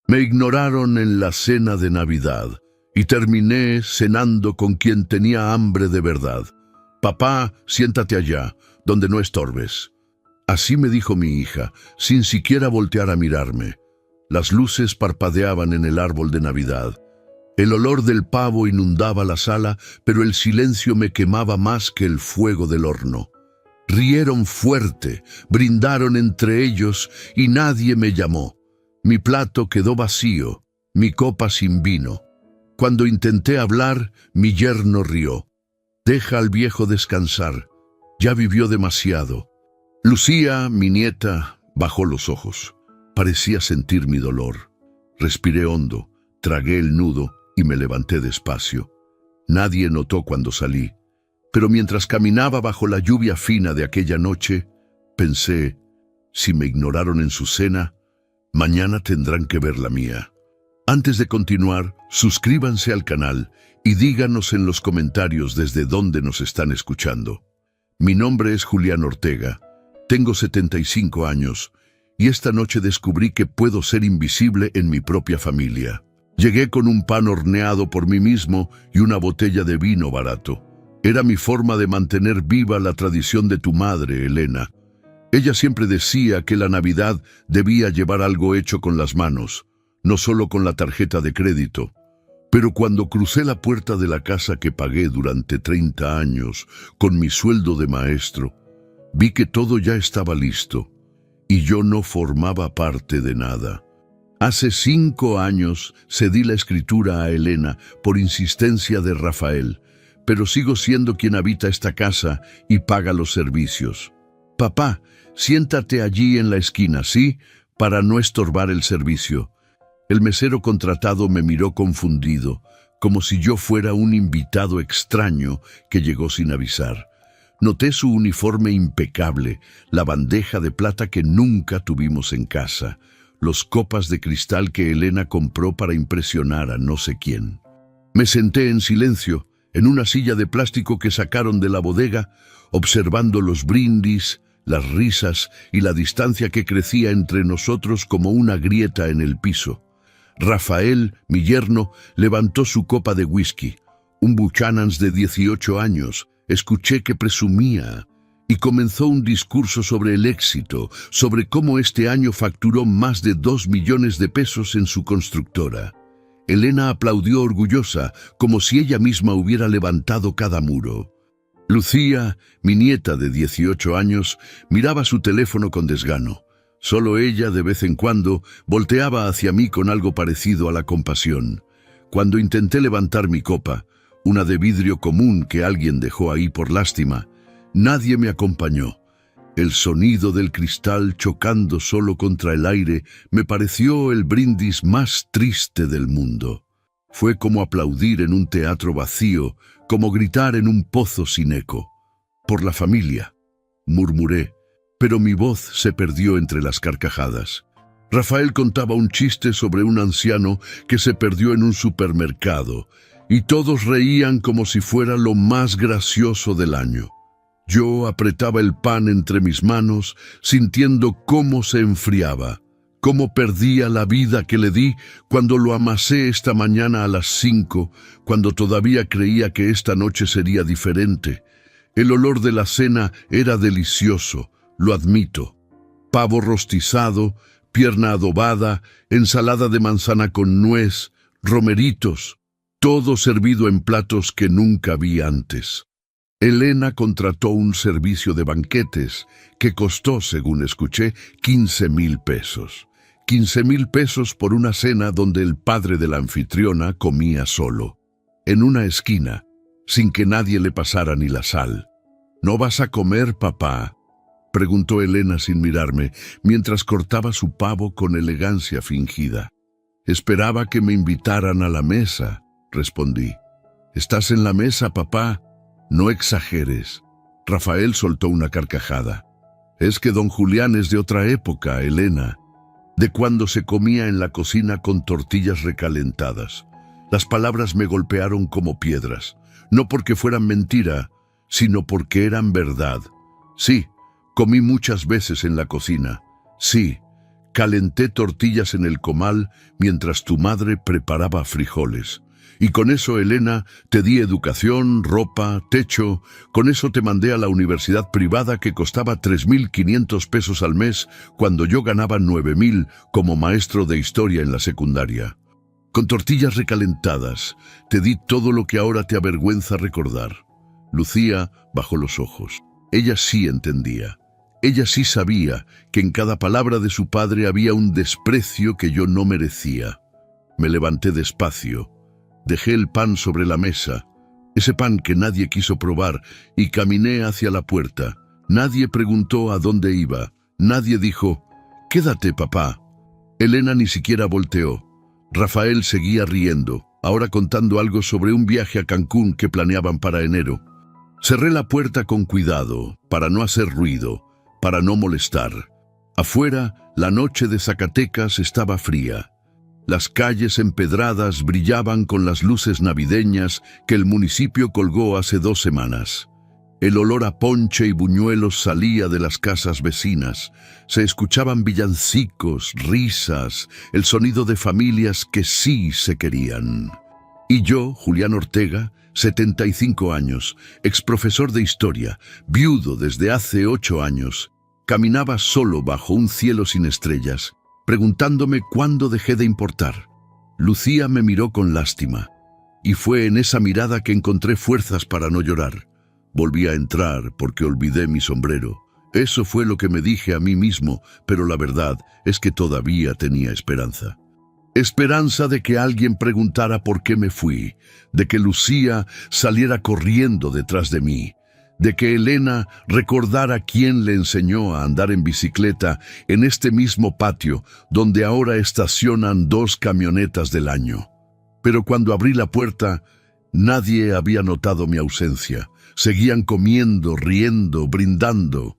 Me ignoraron en la cena de Navidad y terminé cenando con quien tenía hambre de verdad. Papá, siéntate allá, donde no estorbes. Así me dijo mi hija, sin siquiera voltear a mirarme. Las luces parpadeaban en el árbol de Navidad. El olor del pavo inundaba la sala, pero el silencio me quemaba más que el fuego del horno. Rieron fuerte, brindaron entre ellos y nadie me llamó. Mi plato quedó vacío, mi copa sin vino. Cuando intenté hablar, mi yerno rió. Deja al viejo descansar, ya vivió demasiado. Lucía, mi nieta, bajó los ojos. Parecía sentir mi dolor. Respiré hondo, tragué el nudo y me levanté despacio. Nadie notó cuando salí, pero mientras caminaba bajo la lluvia fina de aquella noche, pensé, si me ignoraron en su cena, mañana tendrán que ver la mía. Antes de continuar, suscríbanse al canal y díganos en los comentarios desde dónde nos están escuchando. Mi nombre es Julián Ortega, tengo 75 años y esta noche descubrí que puedo ser invisible en mi propia familia. Llegué con un pan horneado por mí mismo y una botella de vino barato. Era mi forma de mantener viva la tradición de tu madre, Elena. Ella siempre decía que la Navidad debía llevar algo hecho con las manos, no solo con la tarjeta de crédito. Pero cuando crucé la puerta de la casa que pagué durante 30 años con mi sueldo de maestro, vi que todo ya estaba listo y yo no formaba parte de nada. Hace 5 años cedí la escritura a Elena por insistencia de Rafael, pero sigo siendo quien habita esta casa y paga los servicios. Papá, siéntate allí en la esquina, ¿sí? Para no estorbar el servicio. El mesero contratado me miró confundido, como si yo fuera un invitado extraño que llegó sin avisar. Noté su uniforme impecable, la bandeja de plata que nunca tuvimos en casa, los copas de cristal que Elena compró para impresionar a no sé quién. Me senté en silencio, en una silla de plástico que sacaron de la bodega, observando los brindis, las risas y la distancia que crecía entre nosotros como una grieta en el piso. Rafael, mi yerno, levantó su copa de whisky, un Buchanan's de 18 años, escuché que presumía, y comenzó un discurso sobre el éxito, sobre cómo este año facturó más de 2 millones de pesos en su constructora. Elena aplaudió orgullosa, como si ella misma hubiera levantado cada muro. Lucía, mi nieta de 18 años, miraba su teléfono con desgano. Solo ella, de vez en cuando, volteaba hacia mí con algo parecido a la compasión. Cuando intenté levantar mi copa, una de vidrio común que alguien dejó ahí por lástima, nadie me acompañó. El sonido del cristal chocando solo contra el aire me pareció el brindis más triste del mundo. Fue como aplaudir en un teatro vacío, como gritar en un pozo sin eco. Por la familia, murmuré, pero mi voz se perdió entre las carcajadas. Rafael contaba un chiste sobre un anciano que se perdió en un supermercado, y todos reían como si fuera lo más gracioso del año. Yo apretaba el pan entre mis manos, sintiendo cómo se enfriaba, cómo perdía la vida que le di cuando lo amasé esta mañana a las 5, cuando todavía creía que esta noche sería diferente. El olor de la cena era delicioso, lo admito. Pavo rostizado, pierna adobada, ensalada de manzana con nuez, romeritos, todo servido en platos que nunca vi antes. Elena contrató un servicio de banquetes que costó, según escuché, 15,000 pesos. 15,000 pesos por una cena donde el padre de la anfitriona comía solo, en una esquina, sin que nadie le pasara ni la sal. ¿No vas a comer, papá?, preguntó Elena sin mirarme, mientras cortaba su pavo con elegancia fingida. Esperaba que me invitaran a la mesa, respondí. ¿Estás en la mesa, papá? No exageres. Rafael soltó una carcajada. Es que don Julián es de otra época, Elena, de cuando se comía en la cocina con tortillas recalentadas. Las palabras me golpearon como piedras, no porque fueran mentira, sino porque eran verdad. Sí, comí muchas veces en la cocina. Sí, calenté tortillas en el comal mientras tu madre preparaba frijoles. Y con eso, Elena, te di educación, ropa, techo. Con eso te mandé a la universidad privada que costaba 3.500 pesos al mes cuando yo ganaba 9.000 como maestro de historia en la secundaria. Con tortillas recalentadas, te di todo lo que ahora te avergüenza recordar. Lucía bajó los ojos. Ella sí entendía. Ella sí sabía que en cada palabra de su padre había un desprecio que yo no merecía. Me levanté despacio. Dejé el pan sobre la mesa, ese pan que nadie quiso probar, y caminé hacia la puerta. Nadie preguntó a dónde iba. Nadie dijo, «Quédate, papá». Elena ni siquiera volteó. Rafael seguía riendo, ahora contando algo sobre un viaje a Cancún que planeaban para enero. Cerré la puerta con cuidado, para no hacer ruido, para no molestar. Afuera, la noche de Zacatecas estaba fría. Las calles empedradas brillaban con las luces navideñas que el municipio colgó hace 2 semanas. El olor a ponche y buñuelos salía de las casas vecinas. Se escuchaban villancicos, risas, el sonido de familias que sí se querían. Y yo, Julián Ortega, 75 años, exprofesor de historia, viudo desde hace 8 años, caminaba solo bajo un cielo sin estrellas, preguntándome cuándo dejé de importar. Lucía me miró con lástima, y fue en esa mirada que encontré fuerzas para no llorar. Volví a entrar porque olvidé mi sombrero. Eso fue lo que me dije a mí mismo, pero la verdad es que todavía tenía esperanza. Esperanza de que alguien preguntara por qué me fui, de que Lucía saliera corriendo detrás de mí, de que Elena recordara quién le enseñó a andar en bicicleta en este mismo patio donde ahora estacionan 2 camionetas del año. Pero cuando abrí la puerta, nadie había notado mi ausencia. Seguían comiendo, riendo, brindando.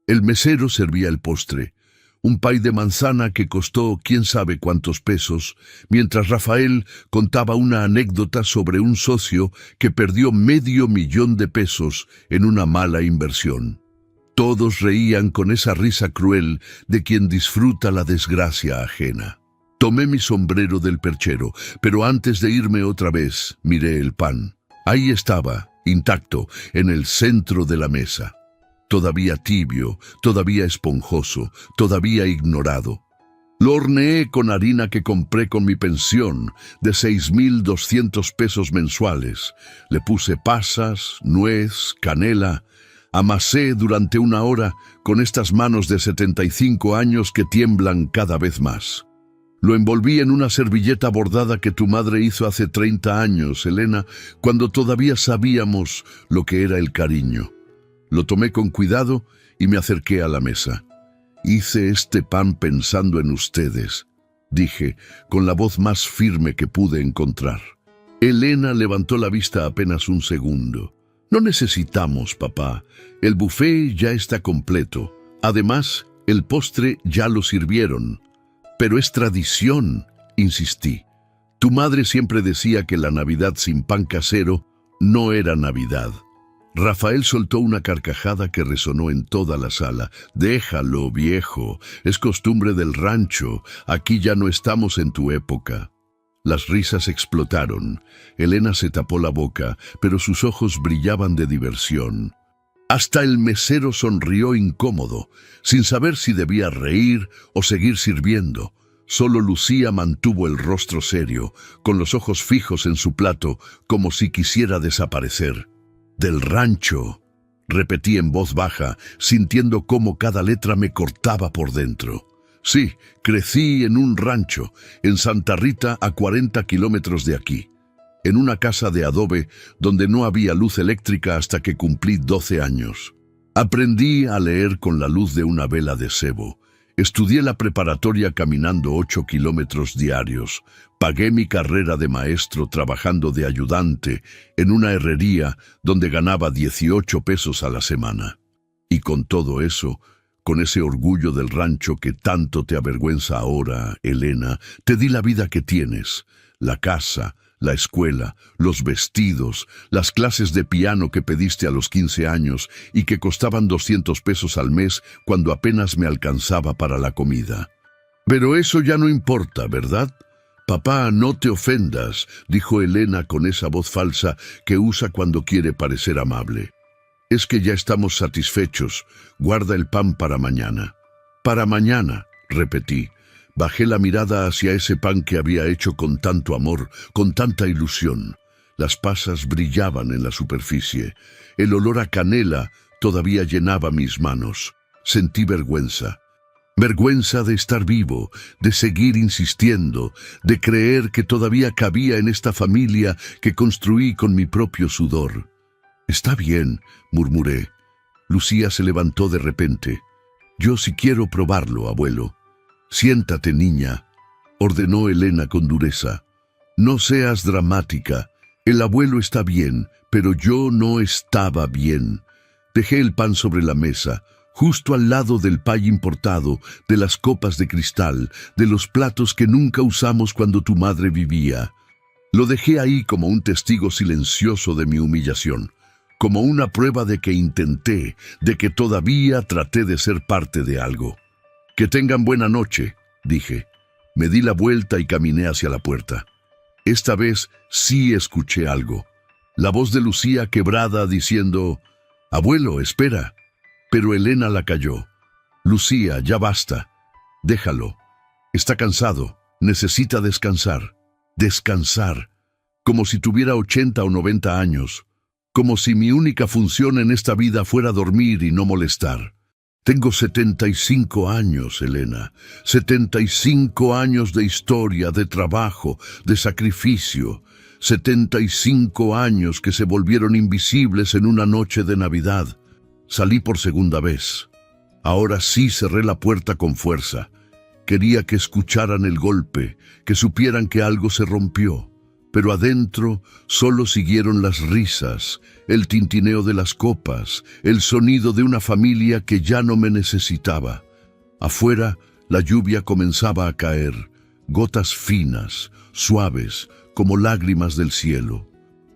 El mesero servía el postre, un pay de manzana que costó quién sabe cuántos pesos, mientras Rafael contaba una anécdota sobre un socio que perdió $500,000 pesos en una mala inversión. Todos reían con esa risa cruel de quien disfruta la desgracia ajena. Tomé mi sombrero del perchero, pero antes de irme otra vez, miré el pan. Ahí estaba, intacto, en el centro de la mesa. Todavía tibio, todavía esponjoso, todavía ignorado. Lo horneé con harina que compré con mi pensión de 6.200 pesos mensuales. Le puse pasas, nuez, canela. Amasé durante 1 hora con estas manos de 75 años que tiemblan cada vez más. Lo envolví en una servilleta bordada que tu madre hizo hace 30 años, Elena, cuando todavía sabíamos lo que era el cariño. Lo tomé con cuidado y me acerqué a la mesa. Hice este pan pensando en ustedes, dije, con la voz más firme que pude encontrar. Elena levantó la vista apenas un segundo. No necesitamos, papá. El buffet ya está completo. Además, el postre ya lo sirvieron. Pero es tradición, insistí. Tu madre siempre decía que la Navidad sin pan casero no era Navidad. Rafael soltó una carcajada que resonó en toda la sala. Déjalo, viejo, es costumbre del rancho, aquí ya no estamos en tu época. Las risas explotaron. Elena se tapó la boca, pero sus ojos brillaban de diversión. Hasta el mesero sonrió incómodo, sin saber si debía reír o seguir sirviendo. Solo Lucía mantuvo el rostro serio, con los ojos fijos en su plato, como si quisiera desaparecer. «Del rancho», repetí en voz baja, sintiendo cómo cada letra me cortaba por dentro. Sí, crecí en un rancho, en Santa Rita, a 40 kilómetros de aquí, en una casa de adobe donde no había luz eléctrica hasta que cumplí 12 años. Aprendí a leer con la luz de una vela de sebo. Estudié la preparatoria caminando 8 kilómetros diarios. Pagué mi carrera de maestro trabajando de ayudante en una herrería donde ganaba 18 pesos a la semana. Y con todo eso, con ese orgullo del rancho que tanto te avergüenza ahora, Elena, te di la vida que tienes, la casa, la escuela, los vestidos, las clases de piano que pediste a los 15 años y que costaban 200 pesos al mes cuando apenas me alcanzaba para la comida. Pero eso ya no importa, ¿verdad? Papá, no te ofendas, dijo Elena con esa voz falsa que usa cuando quiere parecer amable. Es que ya estamos satisfechos. Guarda el pan para mañana. Para mañana, repetí. Bajé la mirada hacia ese pan que había hecho con tanto amor, con tanta ilusión. Las pasas brillaban en la superficie. El olor a canela todavía llenaba mis manos. Sentí vergüenza. Vergüenza de estar vivo, de seguir insistiendo, de creer que todavía cabía en esta familia que construí con mi propio sudor. «Está bien», murmuré. Lucía se levantó de repente. «Yo sí quiero probarlo, abuelo». «Siéntate, niña», ordenó Elena con dureza. «No seas dramática. El abuelo está bien, pero yo no estaba bien». Dejé el pan sobre la mesa, justo al lado del pay importado, de las copas de cristal, de los platos que nunca usamos cuando tu madre vivía. Lo dejé ahí como un testigo silencioso de mi humillación, como una prueba de que intenté, de que todavía traté de ser parte de algo. «Que tengan buena noche», dije. Me di la vuelta y caminé hacia la puerta. Esta vez sí escuché algo. La voz de Lucía quebrada diciendo: «Abuelo, espera». Pero Elena la calló. «Lucía, ya basta. Déjalo. Está cansado. Necesita descansar. Descansar. Como si tuviera 80 o 90 años. Como si mi única función en esta vida fuera dormir y no molestar. Tengo 75 años, Elena. 75 años de historia, de trabajo, de sacrificio. 75 años que se volvieron invisibles en una noche de Navidad. Salí por segunda vez. Ahora sí cerré la puerta con fuerza. Quería que escucharan el golpe, que supieran que algo se rompió. Pero adentro solo siguieron las risas, el tintineo de las copas, el sonido de una familia que ya no me necesitaba. Afuera, la lluvia comenzaba a caer, gotas finas, suaves, como lágrimas del cielo.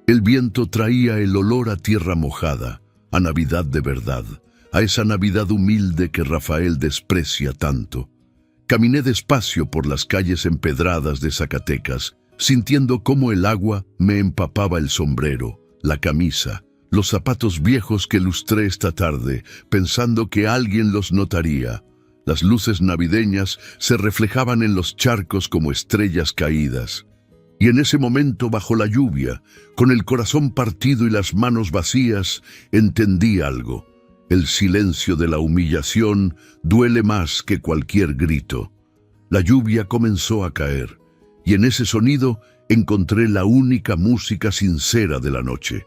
El viento traía el olor a tierra mojada, a Navidad de verdad, a esa Navidad humilde que Rafael desprecia tanto. Caminé despacio por las calles empedradas de Zacatecas, sintiendo cómo el agua me empapaba el sombrero, la camisa, los zapatos viejos que lustré esta tarde, pensando que alguien los notaría. Las luces navideñas se reflejaban en los charcos como estrellas caídas. Y en ese momento, bajo la lluvia, con el corazón partido y las manos vacías, entendí algo. El silencio de la humillación duele más que cualquier grito. La lluvia comenzó a caer, y en ese sonido encontré la única música sincera de la noche.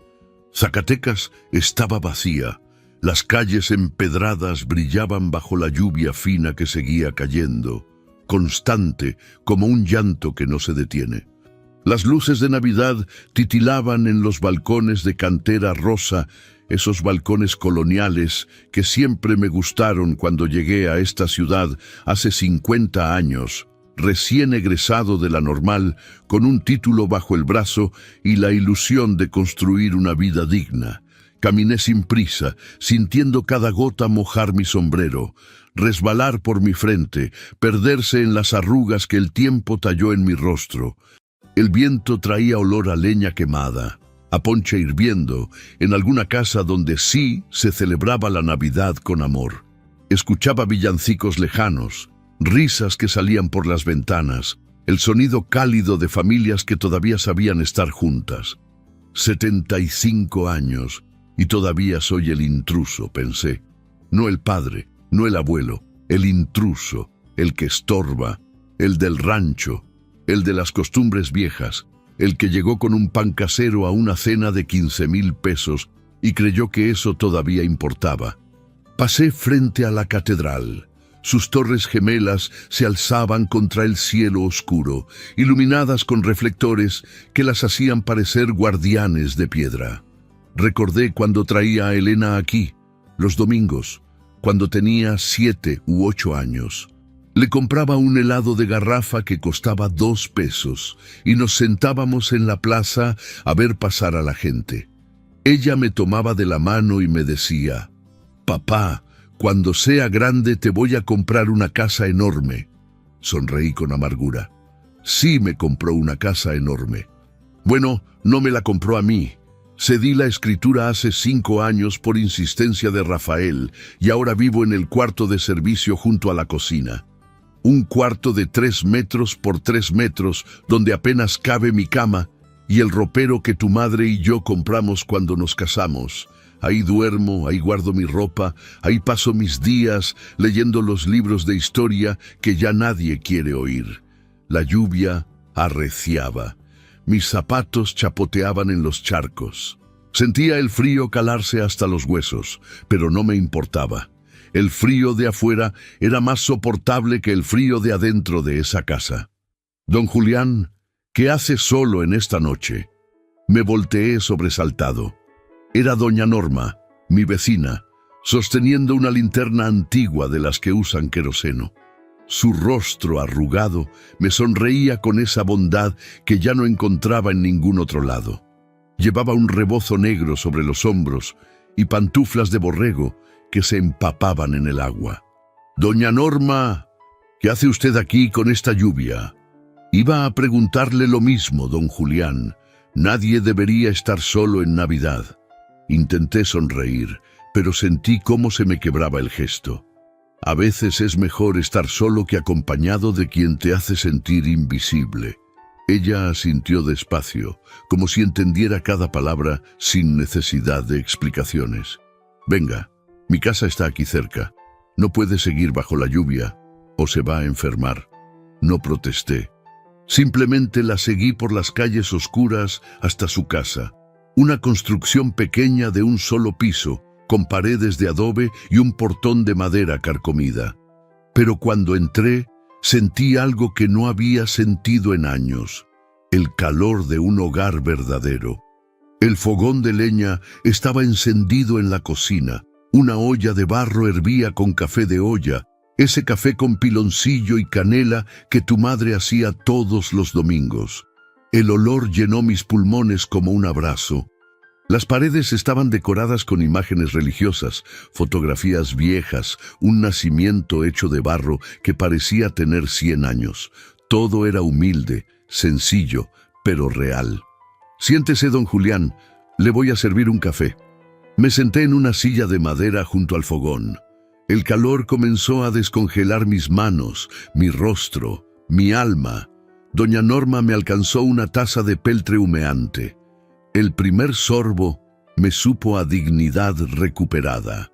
Zacatecas estaba vacía. Las calles empedradas brillaban bajo la lluvia fina que seguía cayendo, constante como un llanto que no se detiene. Las luces de Navidad titilaban en los balcones de cantera rosa, esos balcones coloniales que siempre me gustaron cuando llegué a esta ciudad hace 50 años, recién egresado de la normal, con un título bajo el brazo y la ilusión de construir una vida digna. Caminé sin prisa, sintiendo cada gota mojar mi sombrero, resbalar por mi frente, perderse en las arrugas que el tiempo talló en mi rostro. El viento traía olor a leña quemada, a ponche hirviendo, en alguna casa donde sí se celebraba la Navidad con amor. Escuchaba villancicos lejanos, risas que salían por las ventanas, el sonido cálido de familias que todavía sabían estar juntas. 75 años, y todavía soy el intruso, pensé. No el padre, no el abuelo, el intruso, el que estorba, el del rancho, el de las costumbres viejas, el que llegó con un pan casero a una cena de 15,000 pesos y creyó que eso todavía importaba. Pasé frente a la catedral. Sus torres gemelas se alzaban contra el cielo oscuro, iluminadas con reflectores que las hacían parecer guardianes de piedra. Recordé cuando traía a Elena aquí, los domingos, cuando tenía 7 u 8 años. Le compraba un helado de garrafa que costaba 2 pesos y nos sentábamos en la plaza a ver pasar a la gente. Ella me tomaba de la mano y me decía: «Papá, cuando sea grande te voy a comprar una casa enorme». Sonreí con amargura. Sí me compró una casa enorme. Bueno, no me la compró a mí. Cedí la escritura hace 5 años por insistencia de Rafael y ahora vivo en el cuarto de servicio junto a la cocina. Un cuarto de 3 metros por 3 metros donde apenas cabe mi cama y el ropero que tu madre y yo compramos cuando nos casamos. Ahí duermo, ahí guardo mi ropa, ahí paso mis días leyendo los libros de historia que ya nadie quiere oír. La lluvia arreciaba. Mis zapatos chapoteaban en los charcos. Sentía el frío calarse hasta los huesos, pero no me importaba. El frío de afuera era más soportable que el frío de adentro de esa casa. Don Julián, ¿qué hace solo en esta noche? Me volteé sobresaltado. Era doña Norma, mi vecina, sosteniendo una linterna antigua de las que usan queroseno. Su rostro arrugado me sonreía con esa bondad que ya no encontraba en ningún otro lado. Llevaba un rebozo negro sobre los hombros y pantuflas de borrego que se empapaban en el agua. «Doña Norma, ¿qué hace usted aquí con esta lluvia?» Iba a preguntarle lo mismo, don Julián. Nadie debería estar solo en Navidad. Intenté sonreír, pero sentí cómo se me quebraba el gesto. A veces es mejor estar solo que acompañado de quien te hace sentir invisible. Ella asintió despacio, como si entendiera cada palabra sin necesidad de explicaciones. «Venga, mi casa está aquí cerca. No puede seguir bajo la lluvia o se va a enfermar». No protesté. Simplemente la seguí por las calles oscuras hasta su casa. Una construcción pequeña de un solo piso, con paredes de adobe y un portón de madera carcomida. Pero cuando entré, sentí algo que no había sentido en años: el calor de un hogar verdadero. El fogón de leña estaba encendido en la cocina. Una olla de barro hervía con café de olla, ese café con piloncillo y canela que tu madre hacía todos los domingos. El olor llenó mis pulmones como un abrazo. Las paredes estaban decoradas con imágenes religiosas, fotografías viejas, un nacimiento hecho de barro que parecía tener 100 años. Todo era humilde, sencillo, pero real. «Siéntese, don Julián, le voy a servir un café». Me senté en una silla de madera junto al fogón. El calor comenzó a descongelar mis manos, mi rostro, mi alma. Doña Norma me alcanzó una taza de peltre humeante. El primer sorbo me supo a dignidad recuperada.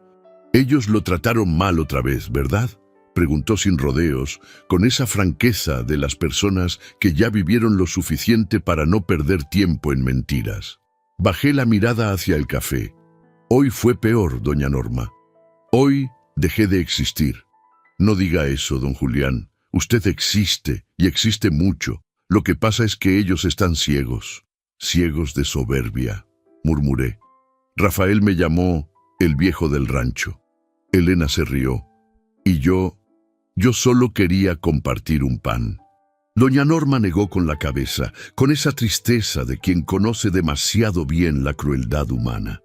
«Ellos lo trataron mal otra vez, ¿verdad?», preguntó sin rodeos, con esa franqueza de las personas que ya vivieron lo suficiente para no perder tiempo en mentiras. Bajé la mirada hacia el café. «Hoy fue peor, doña Norma. Hoy dejé de existir». «No diga eso, don Julián. Usted existe, y existe mucho. Lo que pasa es que ellos están ciegos». «Ciegos de soberbia», murmuré. Rafael me llamó el viejo del rancho. Elena se rió. Y yo solo quería compartir un pan. Doña Norma negó con la cabeza, con esa tristeza de quien conoce demasiado bien la crueldad humana.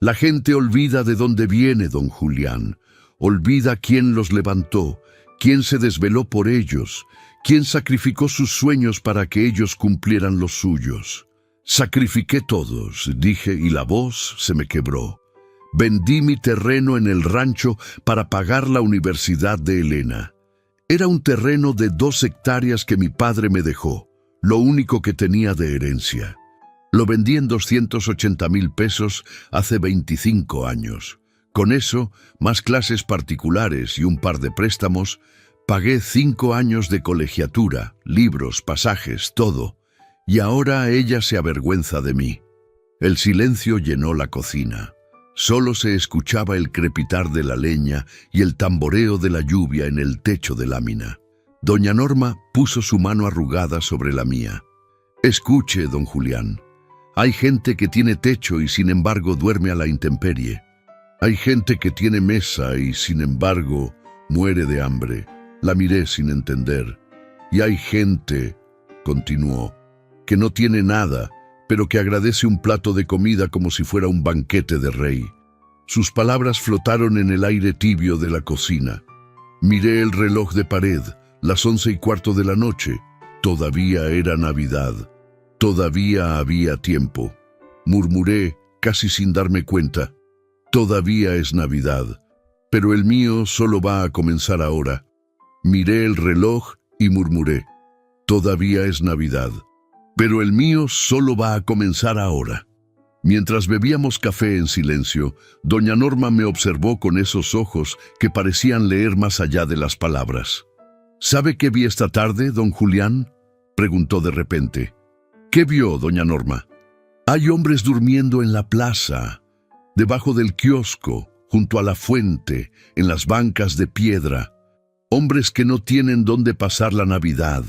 «La gente olvida de dónde viene, don Julián. Olvida quién los levantó, quién se desveló por ellos, quién sacrificó sus sueños para que ellos cumplieran los suyos». «Sacrifiqué todos», dije, y la voz se me quebró. «Vendí mi terreno en el rancho para pagar la universidad de Elena. Era un terreno de 2 hectáreas que mi padre me dejó, lo único que tenía de herencia. Lo vendí en 280,000 pesos hace 25 años. Con eso, más clases particulares y un par de préstamos, pagué 5 años de colegiatura, libros, pasajes, todo. Y ahora ella se avergüenza de mí». El silencio llenó la cocina. Solo se escuchaba el crepitar de la leña y el tamboreo de la lluvia en el techo de lámina. Doña Norma puso su mano arrugada sobre la mía. «Escuche, don Julián. Hay gente que tiene techo y sin embargo duerme a la intemperie. Hay gente que tiene mesa y sin embargo muere de hambre». La miré sin entender. «Y hay gente», continuó, «que no tiene nada, pero que agradece un plato de comida como si fuera un banquete de rey». Sus palabras flotaron en el aire tibio de la cocina. Miré el reloj de pared, las 11:15 de la noche. Todavía era Navidad. Todavía había tiempo. Murmuré, casi sin darme cuenta. Todavía es Navidad, pero el mío solo va a comenzar ahora. Miré el reloj y murmuré. Todavía es Navidad, pero el mío solo va a comenzar ahora. Mientras bebíamos café en silencio, doña Norma me observó con esos ojos que parecían leer más allá de las palabras. ¿Sabe qué vi esta tarde, don Julián?, preguntó de repente. ¿Qué vio, doña Norma? Hay hombres durmiendo en la plaza, debajo del kiosco, junto a la fuente, en las bancas de piedra. Hombres que no tienen dónde pasar la Navidad.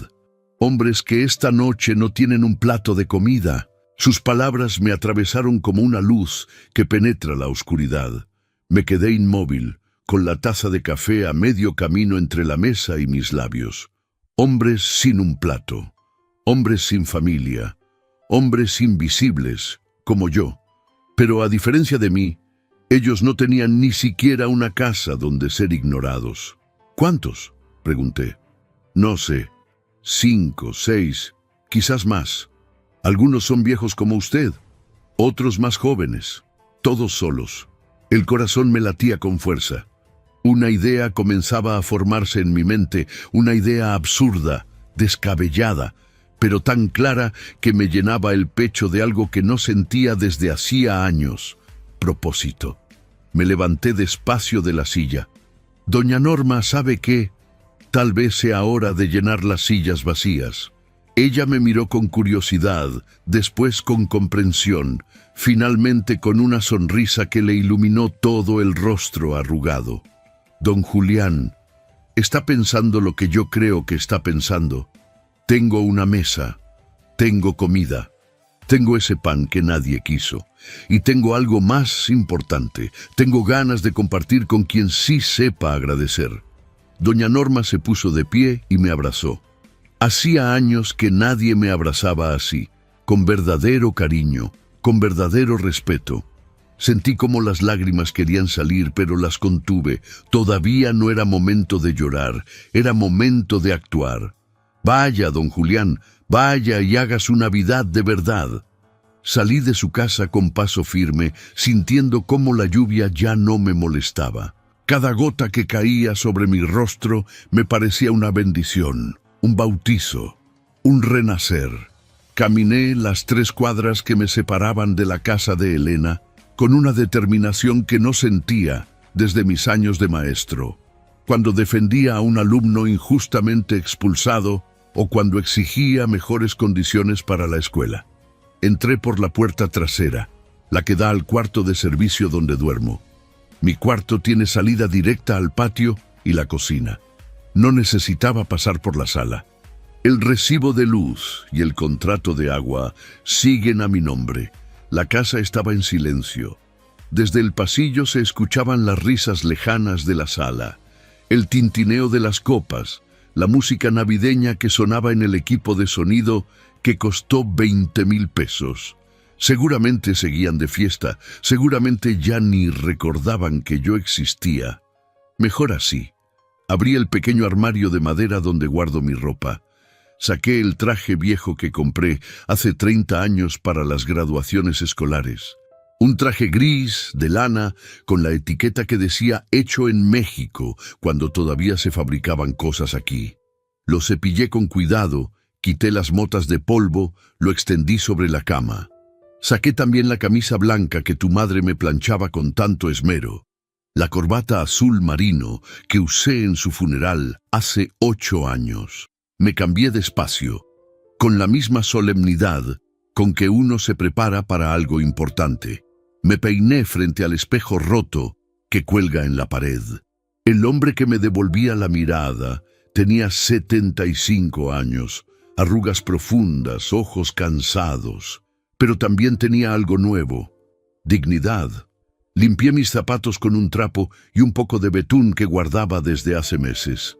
Hombres que esta noche no tienen un plato de comida. Sus palabras me atravesaron como una luz que penetra la oscuridad. Me quedé inmóvil, con la taza de café a medio camino entre la mesa y mis labios. Hombres sin un plato. Hombres sin familia. Hombres invisibles, como yo. Pero a diferencia de mí, ellos no tenían ni siquiera una casa donde ser ignorados. ¿Cuántos?, pregunté. No sé. 5, 6, quizás más. Algunos son viejos como usted, otros más jóvenes, todos solos. El corazón me latía con fuerza. Una idea comenzaba a formarse en mi mente, una idea absurda, descabellada, pero tan clara que me llenaba el pecho de algo que no sentía desde hacía años. Propósito. Me levanté despacio de la silla. Doña Norma, ¿sabe qué? Tal vez sea hora de llenar las sillas vacías. Ella me miró con curiosidad, después con comprensión, finalmente con una sonrisa que le iluminó todo el rostro arrugado. Don Julián, está pensando lo que yo creo que está pensando. Tengo una mesa, tengo comida, tengo ese pan que nadie quiso, y tengo algo más importante, tengo ganas de compartir con quien sí sepa agradecer. Doña Norma se puso de pie y me abrazó. Hacía años que nadie me abrazaba así, con verdadero cariño, con verdadero respeto. Sentí como las lágrimas querían salir, pero las contuve. Todavía no era momento de llorar, era momento de actuar. Vaya, don Julián, vaya y haga su Navidad de verdad. Salí de su casa con paso firme, sintiendo cómo la lluvia ya no me molestaba. Cada gota que caía sobre mi rostro me parecía una bendición. Un bautizo, un renacer. Caminé las 3 cuadras que me separaban de la casa de Elena con una determinación que no sentía desde mis años de maestro, cuando defendía a un alumno injustamente expulsado o cuando exigía mejores condiciones para la escuela. Entré por la puerta trasera, la que da al cuarto de servicio donde duermo. Mi cuarto tiene salida directa al patio y la cocina. No necesitaba pasar por la sala. El recibo de luz y el contrato de agua siguen a mi nombre. La casa estaba en silencio. Desde el pasillo se escuchaban las risas lejanas de la sala, el tintineo de las copas, la música navideña que sonaba en el equipo de sonido que costó 20,000 pesos. Seguramente seguían de fiesta, seguramente ya ni recordaban que yo existía. Mejor así. Abrí el pequeño armario de madera donde guardo mi ropa. Saqué el traje viejo que compré hace 30 años para las graduaciones escolares. Un traje gris, de lana, con la etiqueta que decía «Hecho en México», cuando todavía se fabricaban cosas aquí. Lo cepillé con cuidado, quité las motas de polvo, lo extendí sobre la cama. Saqué también la camisa blanca que tu madre me planchaba con tanto esmero. La corbata azul marino que usé en su funeral hace 8 años. Me cambié despacio, con la misma solemnidad con que uno se prepara para algo importante. Me peiné frente al espejo roto que cuelga en la pared. El hombre que me devolvía la mirada tenía 75 años, arrugas profundas, ojos cansados, pero también tenía algo nuevo, dignidad. Limpié mis zapatos con un trapo y un poco de betún que guardaba desde hace meses.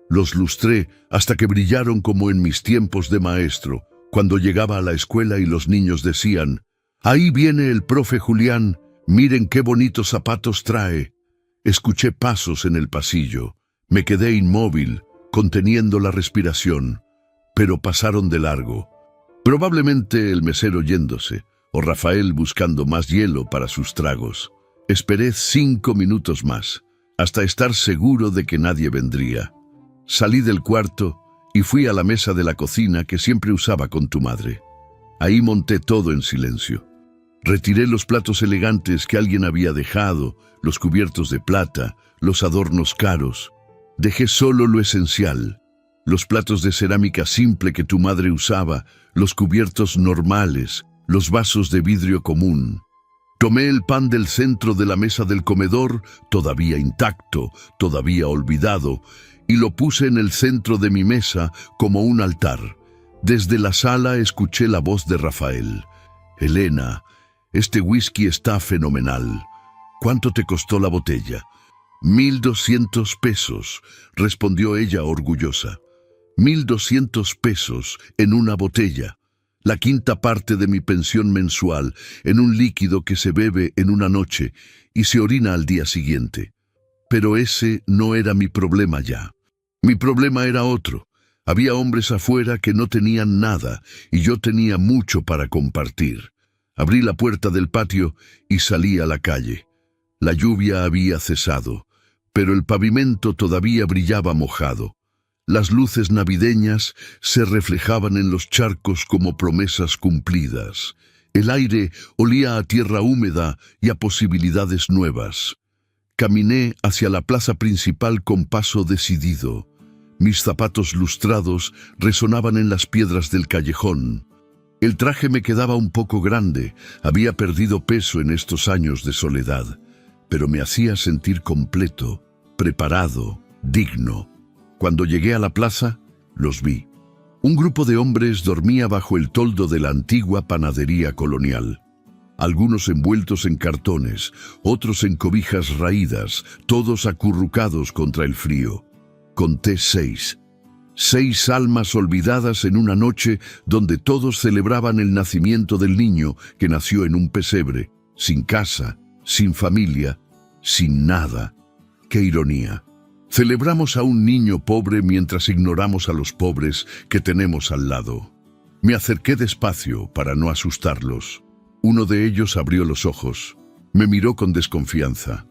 Los lustré hasta que brillaron como en mis tiempos de maestro, cuando llegaba a la escuela y los niños decían: «Ahí viene el profe Julián, miren qué bonitos zapatos trae». Escuché pasos en el pasillo. Me quedé inmóvil, conteniendo la respiración, pero pasaron de largo. Probablemente el mesero yéndose, o Rafael buscando más hielo para sus tragos. Esperé 5 minutos más, hasta estar seguro de que nadie vendría. Salí del cuarto y fui a la mesa de la cocina que siempre usaba con tu madre. Ahí monté todo en silencio. Retiré los platos elegantes que alguien había dejado, los cubiertos de plata, los adornos caros. Dejé solo lo esencial, los platos de cerámica simple que tu madre usaba, los cubiertos normales, los vasos de vidrio común. Tomé el pan del centro de la mesa del comedor, todavía intacto, todavía olvidado, y lo puse en el centro de mi mesa como un altar. Desde la sala escuché la voz de Rafael. «Elena, este whisky está fenomenal. ¿Cuánto te costó la botella?» «1,200 pesos», respondió ella orgullosa. 1,200 pesos en una botella, la quinta parte de mi pensión mensual, en un líquido que se bebe en una noche y se orina al día siguiente. Pero ese no era mi problema ya. Mi problema era otro. Había hombres afuera que no tenían nada y yo tenía mucho para compartir. Abrí la puerta del patio y salí a la calle. La lluvia había cesado, pero el pavimento todavía brillaba mojado. Las luces navideñas se reflejaban en los charcos como promesas cumplidas. El aire olía a tierra húmeda y a posibilidades nuevas. Caminé hacia la plaza principal con paso decidido. Mis zapatos lustrados resonaban en las piedras del callejón. El traje me quedaba un poco grande, había perdido peso en estos años de soledad, pero me hacía sentir completo, preparado, digno. Cuando llegué a la plaza, los vi. Un grupo de hombres dormía bajo el toldo de la antigua panadería colonial. Algunos envueltos en cartones, otros en cobijas raídas, todos acurrucados contra el frío. Conté 6. 6 almas olvidadas en una noche donde todos celebraban el nacimiento del niño que nació en un pesebre, sin casa, sin familia, sin nada. ¡Qué ironía! Celebramos a un niño pobre mientras ignoramos a los pobres que tenemos al lado. Me acerqué despacio para no asustarlos. Uno de ellos abrió los ojos. Me miró con desconfianza.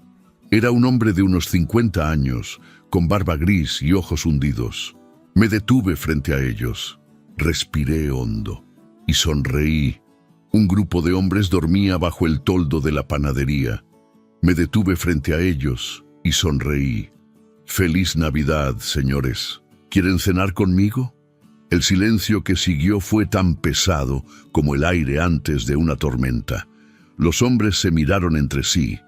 Era un hombre de unos 50 años, con barba gris y ojos hundidos. Me detuve frente a ellos. Respiré hondo y sonreí. Un grupo de hombres dormía bajo el toldo de la panadería. Me detuve frente a ellos y sonreí. «Feliz Navidad, señores. ¿Quieren cenar conmigo?» El silencio que siguió fue tan pesado como el aire antes de una tormenta. Los hombres se miraron entre sí,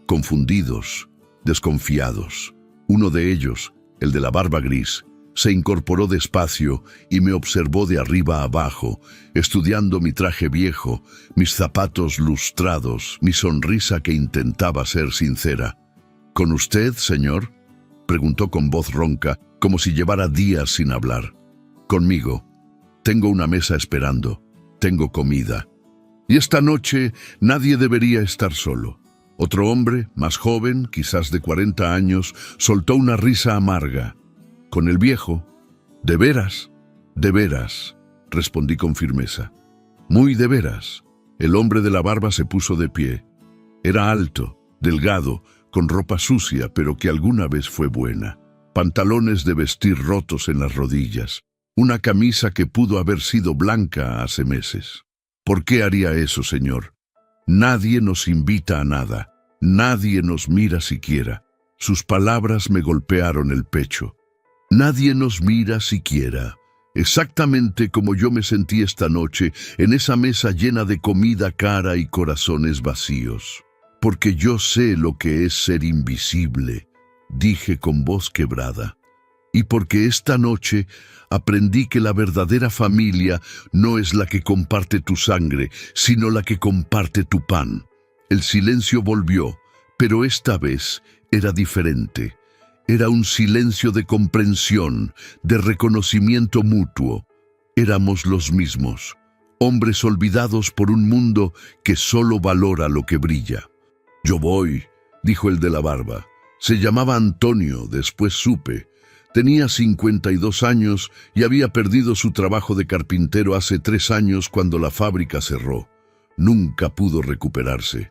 confundidos, desconfiados. Uno de ellos, el de la barba gris, se incorporó despacio y me observó de arriba a abajo, estudiando mi traje viejo, mis zapatos lustrados, mi sonrisa que intentaba ser sincera. «¿Con usted, señor?», preguntó con voz ronca, como si llevara días sin hablar. «Conmigo. Tengo una mesa esperando. Tengo comida. Y esta noche nadie debería estar solo». Otro hombre, más joven, quizás de 40 años, soltó una risa amarga. «¿Con el viejo?» «¿De veras?» «De veras», respondí con firmeza. «Muy de veras». El hombre de la barba se puso de pie. Era alto, delgado, con ropa sucia, pero que alguna vez fue buena. Pantalones de vestir rotos en las rodillas. Una camisa que pudo haber sido blanca hace meses. «¿Por qué haría eso, señor? Nadie nos invita a nada. Nadie nos mira siquiera». Sus palabras me golpearon el pecho. «Nadie nos mira siquiera». Exactamente como yo me sentí esta noche en esa mesa llena de comida cara y corazones vacíos. «Porque yo sé lo que es ser invisible», dije con voz quebrada. «Y porque esta noche aprendí que la verdadera familia no es la que comparte tu sangre, sino la que comparte tu pan». El silencio volvió, pero esta vez era diferente. Era un silencio de comprensión, de reconocimiento mutuo. Éramos los mismos, hombres olvidados por un mundo que solo valora lo que brilla. «Yo voy», dijo el de la barba. Se llamaba Antonio, después supe. Tenía 52 años y había perdido su trabajo de carpintero hace 3 años cuando la fábrica cerró. Nunca pudo recuperarse.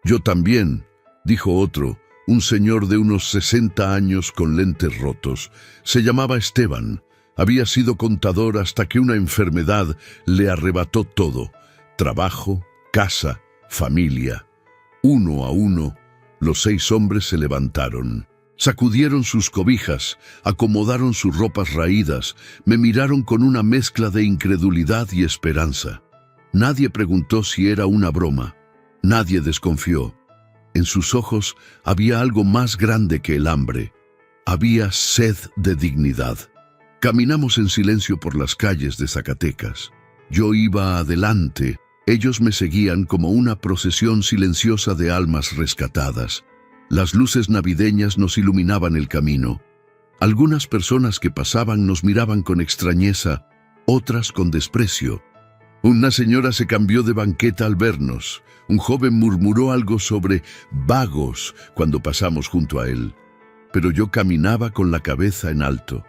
Yo también, dijo otro, un señor de unos 60 años con lentes rotos. Se llamaba Esteban. Había sido contador hasta que una enfermedad le arrebató todo: trabajo, casa, familia. Uno a uno, los 6 hombres se levantaron. Sacudieron sus cobijas, acomodaron sus ropas raídas, me miraron con una mezcla de incredulidad y esperanza. Nadie preguntó si era una broma. Nadie desconfió. En sus ojos había algo más grande que el hambre. Había sed de dignidad. Caminamos en silencio por las calles de Zacatecas. Yo iba adelante, ellos me seguían como una procesión silenciosa de almas rescatadas. Las luces navideñas nos iluminaban el camino. Algunas personas que pasaban nos miraban con extrañeza, otras con desprecio. Una señora se cambió de banqueta al vernos. Un joven murmuró algo sobre vagos cuando pasamos junto a él. Pero yo caminaba con la cabeza en alto.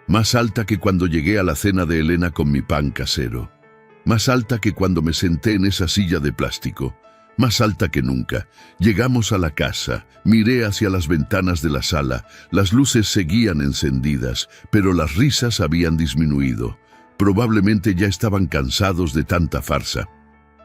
Más alta que cuando llegué a la cena de Elena con mi pan casero. Más alta que cuando me senté en esa silla de plástico. Más alta que nunca. Llegamos a la casa, miré hacia las ventanas de la sala. Las luces seguían encendidas, pero las risas habían disminuido. Probablemente ya estaban cansados de tanta farsa.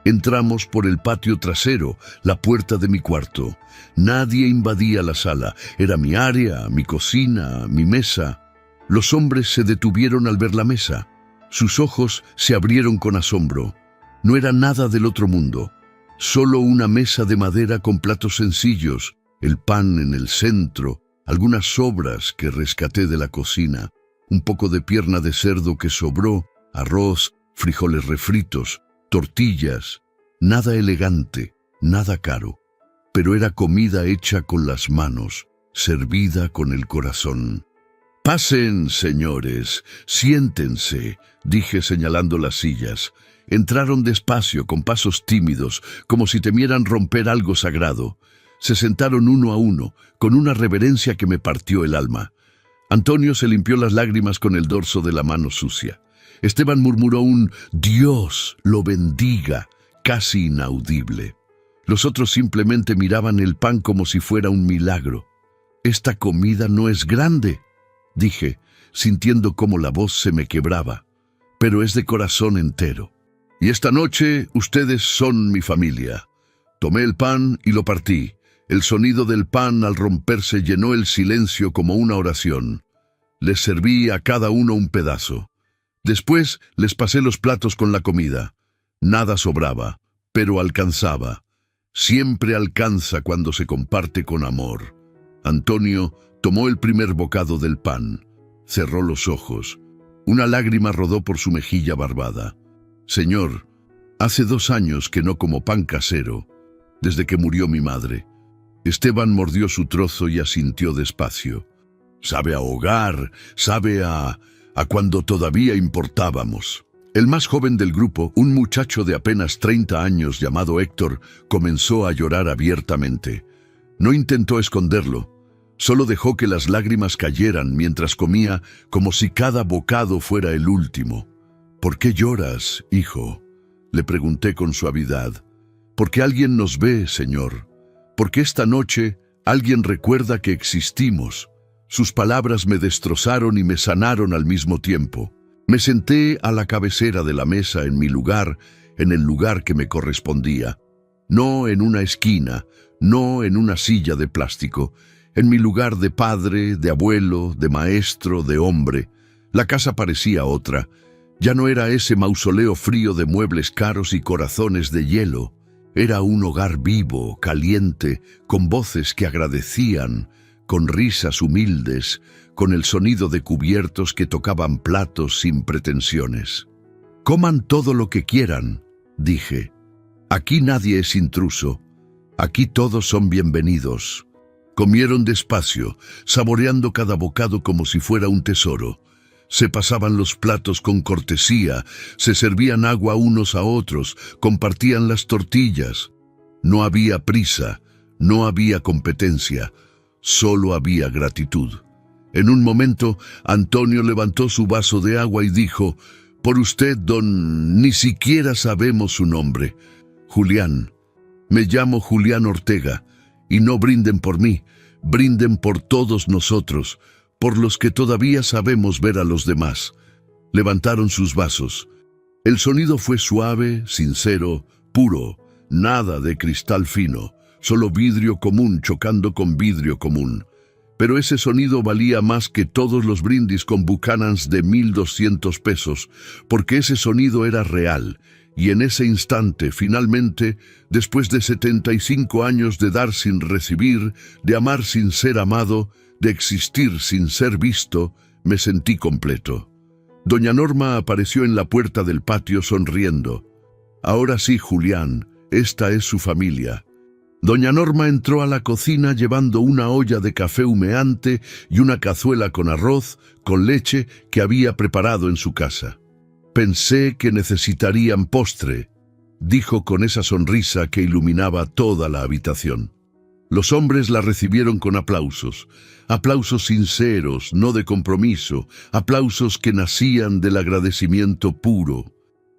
Entramos por el patio trasero, la puerta de mi cuarto. Nadie invadía la sala. Era mi área, mi cocina, mi mesa. Los hombres se detuvieron al ver la mesa. Sus ojos se abrieron con asombro. No era nada del otro mundo. Solo una mesa de madera con platos sencillos, el pan en el centro, algunas sobras que rescaté de la cocina, un poco de pierna de cerdo que sobró, arroz, frijoles refritos, tortillas. Nada elegante, nada caro, pero era comida hecha con las manos, servida con el corazón. «Pasen, señores, siéntense», dije señalando las sillas. Entraron despacio, con pasos tímidos, como si temieran romper algo sagrado. Se sentaron uno a uno, con una reverencia que me partió el alma. Antonio se limpió las lágrimas con el dorso de la mano sucia. Esteban murmuró un «Dios lo bendiga», casi inaudible. Los otros simplemente miraban el pan como si fuera un milagro. «Esta comida no es grande», dije, sintiendo cómo la voz se me quebraba, «pero es de corazón entero. Y esta noche ustedes son mi familia». Tomé el pan y lo partí. El sonido del pan al romperse llenó el silencio como una oración. Les serví a cada uno un pedazo. Después les pasé los platos con la comida. Nada sobraba, pero alcanzaba. Siempre alcanza cuando se comparte con amor. Antonio tomó el primer bocado del pan. Cerró los ojos. Una lágrima rodó por su mejilla barbada. «Señor, hace 2 años que no como pan casero, desde que murió mi madre». Esteban mordió su trozo y asintió despacio. «Sabe a hogar, sabe a cuando todavía importábamos». El más joven del grupo, un muchacho de apenas 30 años llamado Héctor, comenzó a llorar abiertamente. No intentó esconderlo, solo dejó que las lágrimas cayeran mientras comía como si cada bocado fuera el último. «¿Por qué lloras, hijo?», le pregunté con suavidad. «Porque alguien nos ve, señor. Porque esta noche alguien recuerda que existimos». Sus palabras me destrozaron y me sanaron al mismo tiempo. Me senté a la cabecera de la mesa en mi lugar, en el lugar que me correspondía. No en una esquina, no en una silla de plástico, en mi lugar de padre, de abuelo, de maestro, de hombre. La casa parecía otra. Ya no era ese mausoleo frío de muebles caros y corazones de hielo. Era un hogar vivo, caliente, con voces que agradecían, con risas humildes, con el sonido de cubiertos que tocaban platos sin pretensiones. «Coman todo lo que quieran», dije. «Aquí nadie es intruso. Aquí todos son bienvenidos». Comieron despacio, saboreando cada bocado como si fuera un tesoro. Se pasaban los platos con cortesía, se servían agua unos a otros, compartían las tortillas. No había prisa, no había competencia, solo había gratitud. En un momento, Antonio levantó su vaso de agua y dijo: «Por usted, don, ni siquiera sabemos su nombre. Julián. Me llamo Julián Ortega, y no brinden por mí, brinden por todos nosotros, por los que todavía sabemos ver a los demás». Levantaron sus vasos. El sonido fue suave, sincero, puro, nada de cristal fino, solo vidrio común chocando con vidrio común. Pero ese sonido valía más que todos los brindis con Buchanan's de 1,200 pesos, porque ese sonido era real, y en ese instante, finalmente, después de 75 años de dar sin recibir, de amar sin ser amado, de existir sin ser visto, me sentí completo. Doña Norma apareció en la puerta del patio sonriendo. «Ahora sí, Julián, esta es su familia». Doña Norma entró a la cocina llevando una olla de café humeante y una cazuela con arroz, con leche que había preparado en su casa. «Pensé que necesitarían postre», dijo con esa sonrisa que iluminaba toda la habitación. Los hombres la recibieron con aplausos, aplausos sinceros, no de compromiso, aplausos que nacían del agradecimiento puro.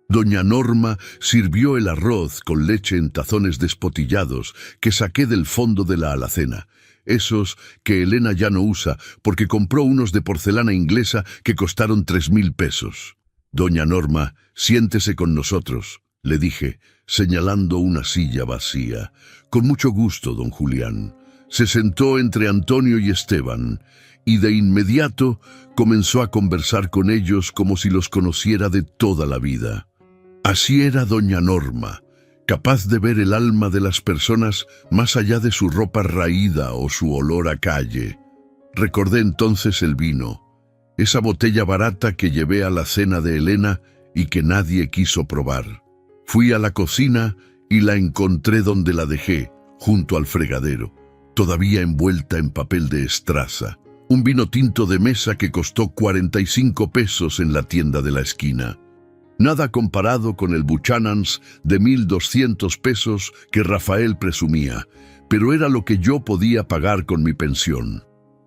Doña Norma sirvió el arroz con leche en tazones despotillados que saqué del fondo de la alacena, esos que Elena ya no usa porque compró unos de porcelana inglesa que costaron 3,000 pesos. «Doña Norma, siéntese con nosotros», le dije, señalando una silla vacía. «Con mucho gusto, don Julián». Se sentó entre Antonio y Esteban, y de inmediato comenzó a conversar con ellos como si los conociera de toda la vida. Así era doña Norma, capaz de ver el alma de las personas más allá de su ropa raída o su olor a calle. Recordé entonces el vino, esa botella barata que llevé a la cena de Elena y que nadie quiso probar. Fui a la cocina y la encontré donde la dejé, junto al fregadero, todavía envuelta en papel de estraza. Un vino tinto de mesa que costó 45 pesos en la tienda de la esquina. Nada comparado con el Buchanan's de 1,200 pesos que Rafael presumía, pero era lo que yo podía pagar con mi pensión.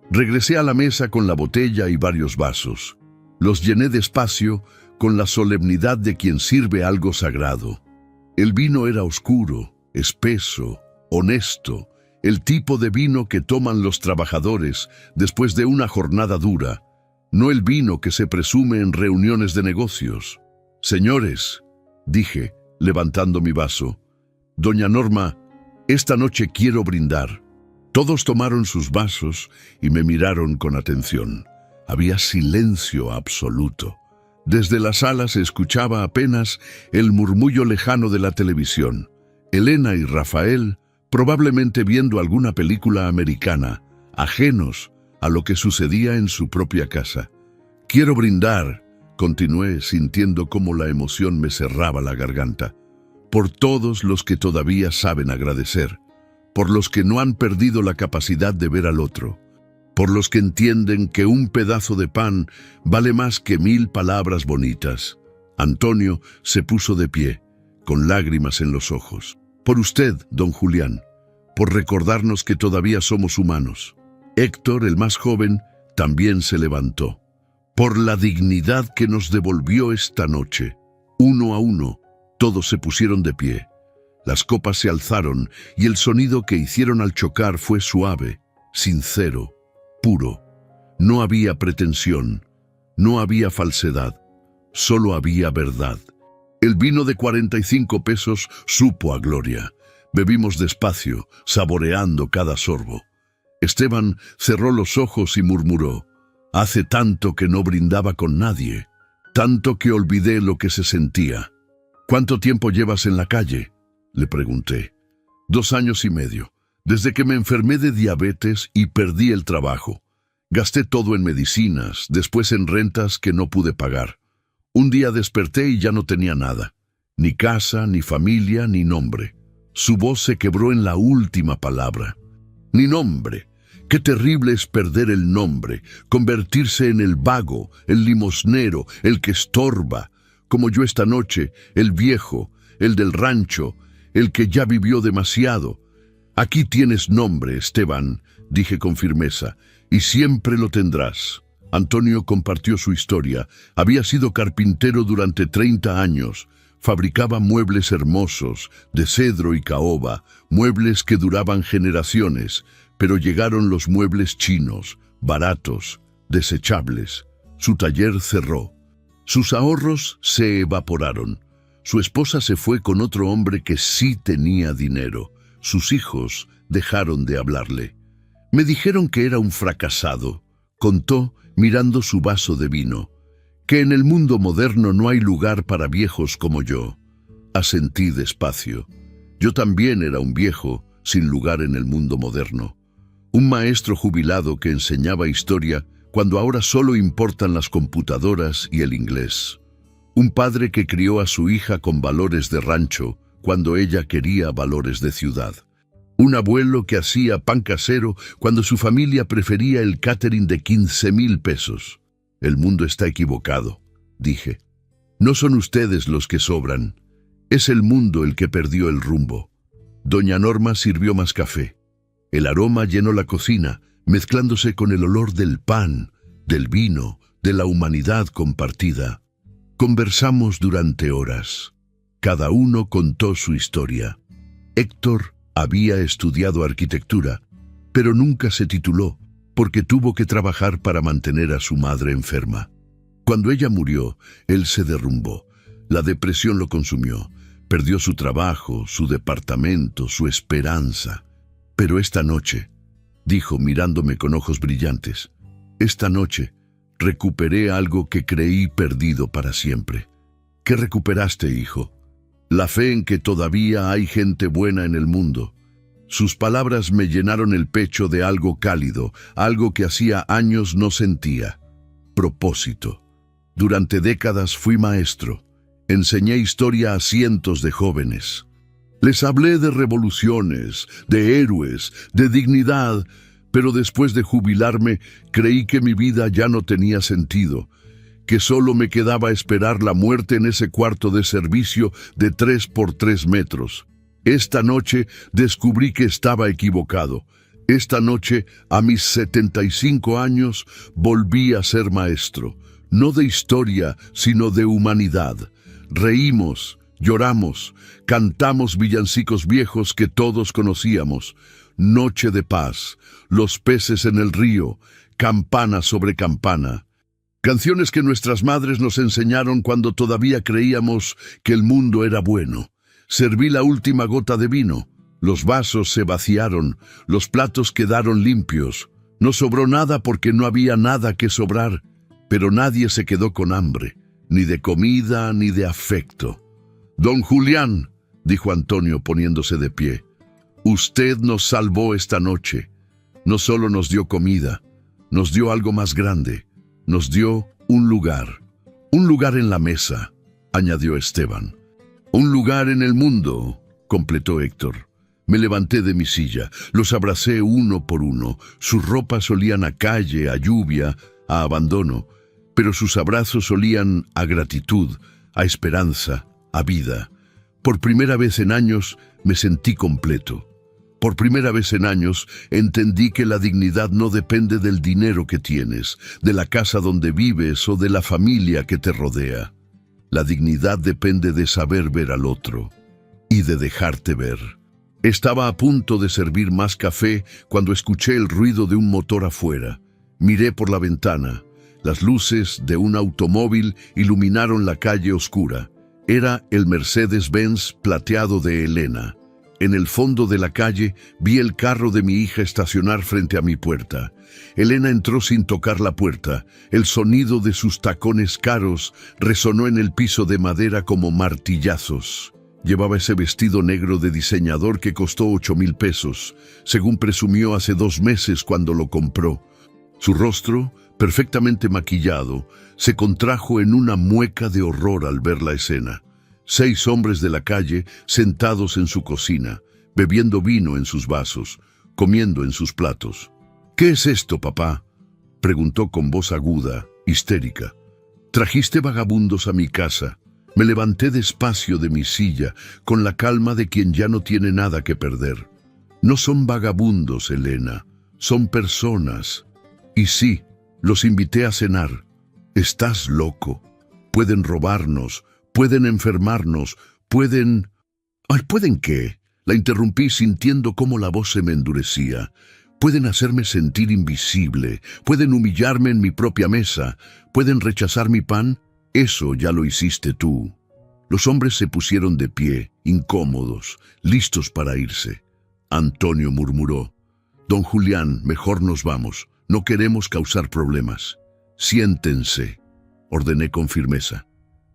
Regresé a la mesa con la botella y varios vasos. Los llené despacio, con la solemnidad de quien sirve algo sagrado. El vino era oscuro, espeso, honesto, el tipo de vino que toman los trabajadores después de una jornada dura, no el vino que se presume en reuniones de negocios. «Señores», dije, levantando mi vaso, «Doña Norma, esta noche quiero brindar». Todos tomaron sus vasos y me miraron con atención. Había silencio absoluto. Desde la sala se escuchaba apenas el murmullo lejano de la televisión. Elena y Rafael, probablemente viendo alguna película americana, ajenos a lo que sucedía en su propia casa. «Quiero brindar», continué sintiendo cómo la emoción me cerraba la garganta, «por todos los que todavía saben agradecer, por los que no han perdido la capacidad de ver al otro, por los que entienden que un pedazo de pan vale más que 1000 palabras bonitas». Antonio se puso de pie, con lágrimas en los ojos. «Por usted, don Julián, por recordarnos que todavía somos humanos». Héctor, el más joven, también se levantó. «Por la dignidad que nos devolvió esta noche». Uno a uno, todos se pusieron de pie. Las copas se alzaron y el sonido que hicieron al chocar fue suave, sincero, puro. No había pretensión, no había falsedad, solo había verdad. El vino de 45 pesos supo a gloria. Bebimos despacio, saboreando cada sorbo. Esteban cerró los ojos y murmuró: «Hace tanto que no brindaba con nadie, tanto que olvidé lo que se sentía». «¿Cuánto tiempo llevas en la calle?», le pregunté. 2 años y medio, desde que me enfermé de diabetes y perdí el trabajo. Gasté todo en medicinas, después en rentas que no pude pagar. Un día desperté y ya no tenía nada, ni casa, ni familia, ni nombre». Su voz se quebró en la última palabra. «Ni nombre. Qué terrible es perder el nombre, convertirse en el vago, el limosnero, el que estorba, como yo esta noche, el viejo, el del rancho, el que ya vivió demasiado. Aquí tienes nombre, Esteban, dije con firmeza, y siempre lo tendrás. Antonio compartió su historia. Había sido carpintero durante 30 años. Fabricaba muebles hermosos, de cedro y caoba, muebles que duraban generaciones, pero llegaron los muebles chinos, baratos, desechables. Su taller cerró. Sus ahorros se evaporaron. Su esposa se fue con otro hombre que sí tenía dinero. Sus hijos dejaron de hablarle. Me dijeron que era un fracasado, contó mirando su vaso de vino, que en el mundo moderno no hay lugar para viejos como yo. Asentí despacio. Yo también era un viejo sin lugar en el mundo moderno. Un maestro jubilado que enseñaba historia cuando ahora solo importan las computadoras y el inglés. Un padre que crió a su hija con valores de rancho cuando ella quería valores de ciudad. Un abuelo que hacía pan casero cuando su familia prefería el catering de 15,000 pesos. El mundo está equivocado, dije. No son ustedes los que sobran. Es el mundo el que perdió el rumbo. Doña Norma sirvió más café. El aroma llenó la cocina, mezclándose con el olor del pan, del vino, de la humanidad compartida. Conversamos durante horas. Cada uno contó su historia. Héctor había estudiado arquitectura, pero nunca se tituló, porque tuvo que trabajar para mantener a su madre enferma. Cuando ella murió, él se derrumbó. La depresión lo consumió. Perdió su trabajo, su departamento, su esperanza. Pero esta noche, dijo mirándome con ojos brillantes, esta noche recuperé algo que creí perdido para siempre. ¿Qué recuperaste, hijo? La fe en que todavía hay gente buena en el mundo. Sus palabras me llenaron el pecho de algo cálido, algo que hacía años no sentía. Propósito. Durante décadas fui maestro. Enseñé historia a cientos de jóvenes. Les hablé de revoluciones, de héroes, de dignidad, pero después de jubilarme creí que mi vida ya no tenía sentido, que solo me quedaba esperar la muerte en ese cuarto de servicio de 3 por 3 metros. Esta noche descubrí que estaba equivocado. Esta noche, a mis 75 años, volví a ser maestro, no de historia, sino de humanidad. Reímos, lloramos, cantamos villancicos viejos que todos conocíamos. Noche de paz, los peces en el río, campana sobre campana. Canciones que nuestras madres nos enseñaron cuando todavía creíamos que el mundo era bueno. Serví la última gota de vino. Los vasos se vaciaron, los platos quedaron limpios. No sobró nada porque no había nada que sobrar, pero nadie se quedó con hambre, ni de comida ni de afecto. «Don Julián», dijo Antonio poniéndose de pie, «usted nos salvó esta noche. No solo nos dio comida, nos dio algo más grande. Nos dio un lugar en la mesa», añadió Esteban. «Un lugar en el mundo», completó Héctor. Me levanté de mi silla, los abracé uno por uno. Sus ropas olían a calle, a lluvia, a abandono, pero sus abrazos olían a gratitud, a esperanza, a vida. Por primera vez en años me sentí completo. Por primera vez en años entendí que la dignidad no depende del dinero que tienes, de la casa donde vives o de la familia que te rodea. La dignidad depende de saber ver al otro y de dejarte ver. Estaba a punto de servir más café cuando escuché el ruido de un motor afuera. Miré por la ventana. Las luces de un automóvil iluminaron la calle oscura. Era el Mercedes-Benz plateado de Elena. En el fondo de la calle vi el carro de mi hija estacionar frente a mi puerta. Elena entró sin tocar la puerta. El sonido de sus tacones caros resonó en el piso de madera como martillazos. Llevaba ese vestido negro de diseñador que costó 8,000 pesos, según presumió hace 2 meses cuando lo compró. Su rostro, perfectamente maquillado, se contrajo en una mueca de horror al ver la escena. 6 hombres de la calle sentados en su cocina, bebiendo vino en sus vasos, comiendo en sus platos. «¿Qué es esto, papá?», preguntó con voz aguda, histérica. «Trajiste vagabundos a mi casa». Me levanté despacio de mi silla, con la calma de quien ya no tiene nada que perder. «No son vagabundos, Elena, son personas. Y sí, los invité a cenar. Estás loco. Pueden robarnos, pueden enfermarnos, pueden... ¡Ay, pueden qué! La interrumpí sintiendo cómo la voz se me endurecía. Pueden hacerme sentir invisible, pueden humillarme en mi propia mesa, pueden rechazar mi pan. Eso ya lo hiciste tú. Los hombres se pusieron de pie, incómodos, listos para irse. Antonio murmuró: «Don Julián, mejor nos vamos. No queremos causar problemas». «Siéntense», ordené con firmeza.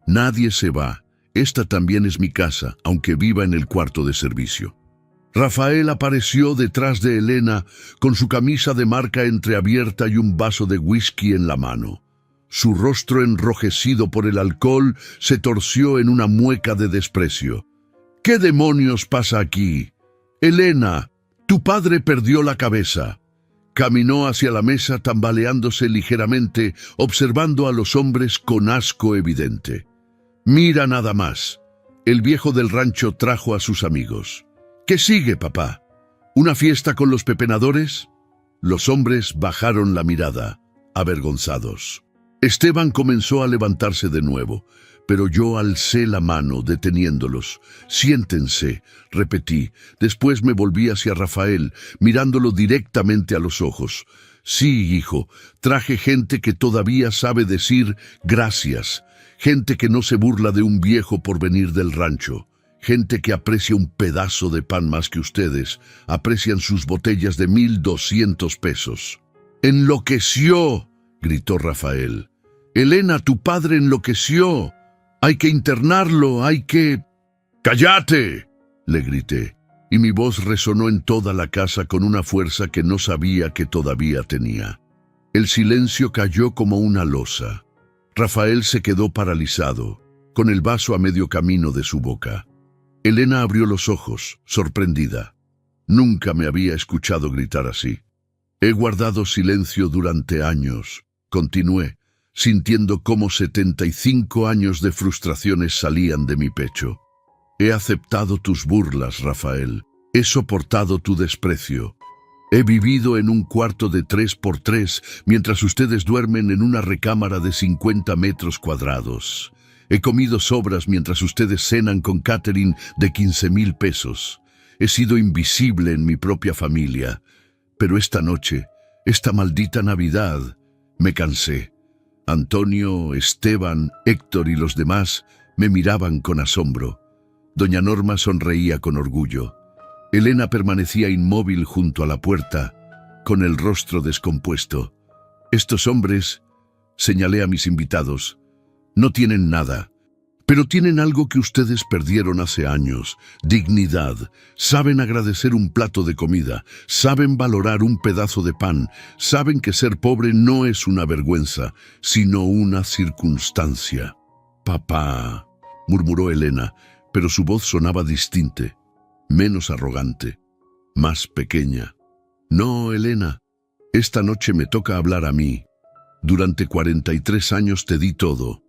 «Nadie se va. Esta también es mi casa, aunque viva en el cuarto de servicio». Rafael apareció detrás de Elena con su camisa de marca entreabierta y un vaso de whisky en la mano. Su rostro enrojecido por el alcohol se torció en una mueca de desprecio. «¿Qué demonios pasa aquí? Elena, tu padre perdió la cabeza». Caminó hacia la mesa tambaleándose ligeramente, observando a los hombres con asco evidente. «Mira nada más. El viejo del rancho trajo a sus amigos. ¿Qué sigue, papá? ¿Una fiesta con los pepenadores?» Los hombres bajaron la mirada, avergonzados. Esteban comenzó a levantarse de nuevo, pero yo alcé la mano deteniéndolos. «Siéntense», repetí. Después me volví hacia Rafael, mirándolo directamente a los ojos. «Sí, hijo, traje gente que todavía sabe decir gracias, gente que no se burla de un viejo por venir del rancho, gente que aprecia un pedazo de pan más que ustedes, aprecian sus botellas de 1,200 pesos». «¡Enloqueció!», gritó Rafael. «Elena, tu padre enloqueció. Hay que internarlo, hay que...» «¡Cállate!», le grité, y mi voz resonó en toda la casa con una fuerza que no sabía que todavía tenía. El silencio cayó como una losa. Rafael se quedó paralizado, con el vaso a medio camino de su boca. Elena abrió los ojos, sorprendida. Nunca me había escuchado gritar así. «He guardado silencio durante años», continué, sintiendo cómo 75 años de frustraciones salían de mi pecho. «He aceptado tus burlas, Rafael. He soportado tu desprecio. He vivido en un cuarto de 3x3 mientras ustedes duermen en una recámara de 50 metros cuadrados. He comido sobras mientras ustedes cenan con catering de 15,000 pesos. He sido invisible en mi propia familia. Pero esta noche, esta maldita Navidad, me cansé». Antonio, Esteban, Héctor y los demás me miraban con asombro. Doña Norma sonreía con orgullo. Elena permanecía inmóvil junto a la puerta, con el rostro descompuesto. «Estos hombres», señalé a mis invitados, «no tienen nada, pero tienen algo que ustedes perdieron hace años: dignidad. Saben agradecer un plato de comida, saben valorar un pedazo de pan, saben que ser pobre no es una vergüenza, sino una circunstancia». «Papá», murmuró Elena, pero su voz sonaba distinte, menos arrogante, más pequeña. «No, Elena, esta noche me toca hablar a mí. Durante 43 años te di todo.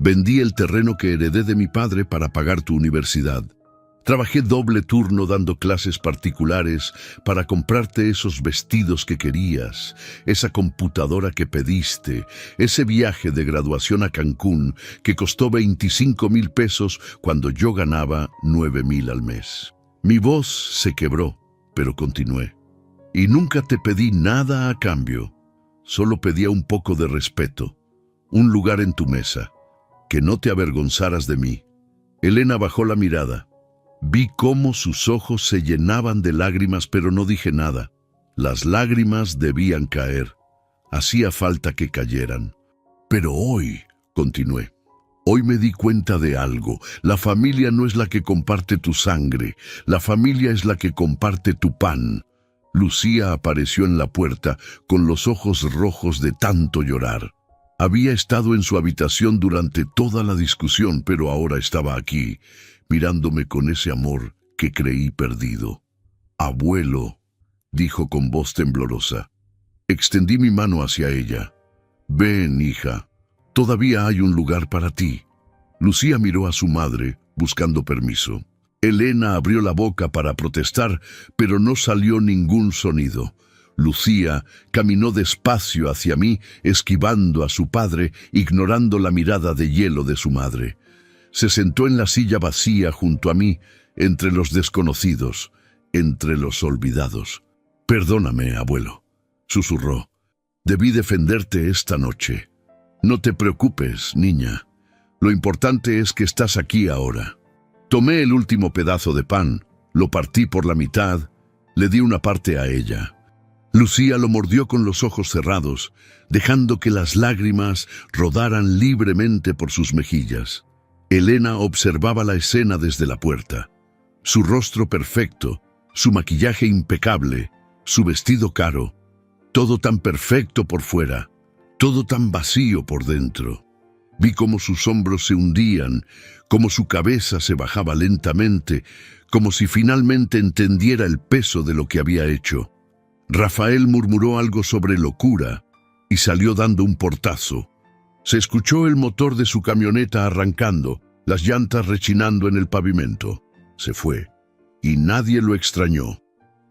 Vendí el terreno que heredé de mi padre para pagar tu universidad. Trabajé doble turno dando clases particulares para comprarte esos vestidos que querías, esa computadora que pediste, ese viaje de graduación a Cancún que costó 25,000 pesos cuando yo ganaba 9,000 al mes». Mi voz se quebró, pero continué. «Y nunca te pedí nada a cambio. Solo pedía un poco de respeto, un lugar en tu mesa, que no te avergonzaras de mí». Elena bajó la mirada. Vi cómo sus ojos se llenaban de lágrimas, pero no dije nada. Las lágrimas debían caer. Hacía falta que cayeran. «Pero hoy», continué, «hoy me di cuenta de algo. La familia no es la que comparte tu sangre. La familia es la que comparte tu pan». Lucía apareció en la puerta con los ojos rojos de tanto llorar. Había estado en su habitación durante toda la discusión, pero ahora estaba aquí, mirándome con ese amor que creí perdido. «Abuelo», dijo con voz temblorosa. Extendí mi mano hacia ella. «Ven, hija, todavía hay un lugar para ti». Lucía miró a su madre, buscando permiso. Elena abrió la boca para protestar, pero no salió ningún sonido. Lucía caminó despacio hacia mí, esquivando a su padre, ignorando la mirada de hielo de su madre. Se sentó en la silla vacía junto a mí, entre los desconocidos, entre los olvidados. «Perdóname, abuelo», susurró. «Debí defenderte esta noche. No te preocupes, niña. Lo importante es que estás aquí ahora». Tomé el último pedazo de pan, lo partí por la mitad, le di una parte a ella. Lucía lo mordió con los ojos cerrados, dejando que las lágrimas rodaran libremente por sus mejillas. Elena observaba la escena desde la puerta. Su rostro perfecto, su maquillaje impecable, su vestido caro, todo tan perfecto por fuera, todo tan vacío por dentro. Vi cómo sus hombros se hundían, cómo su cabeza se bajaba lentamente, como si finalmente entendiera el peso de lo que había hecho. Rafael murmuró algo sobre locura y salió dando un portazo. Se escuchó el motor de su camioneta arrancando, las llantas rechinando en el pavimento. Se fue, y nadie lo extrañó.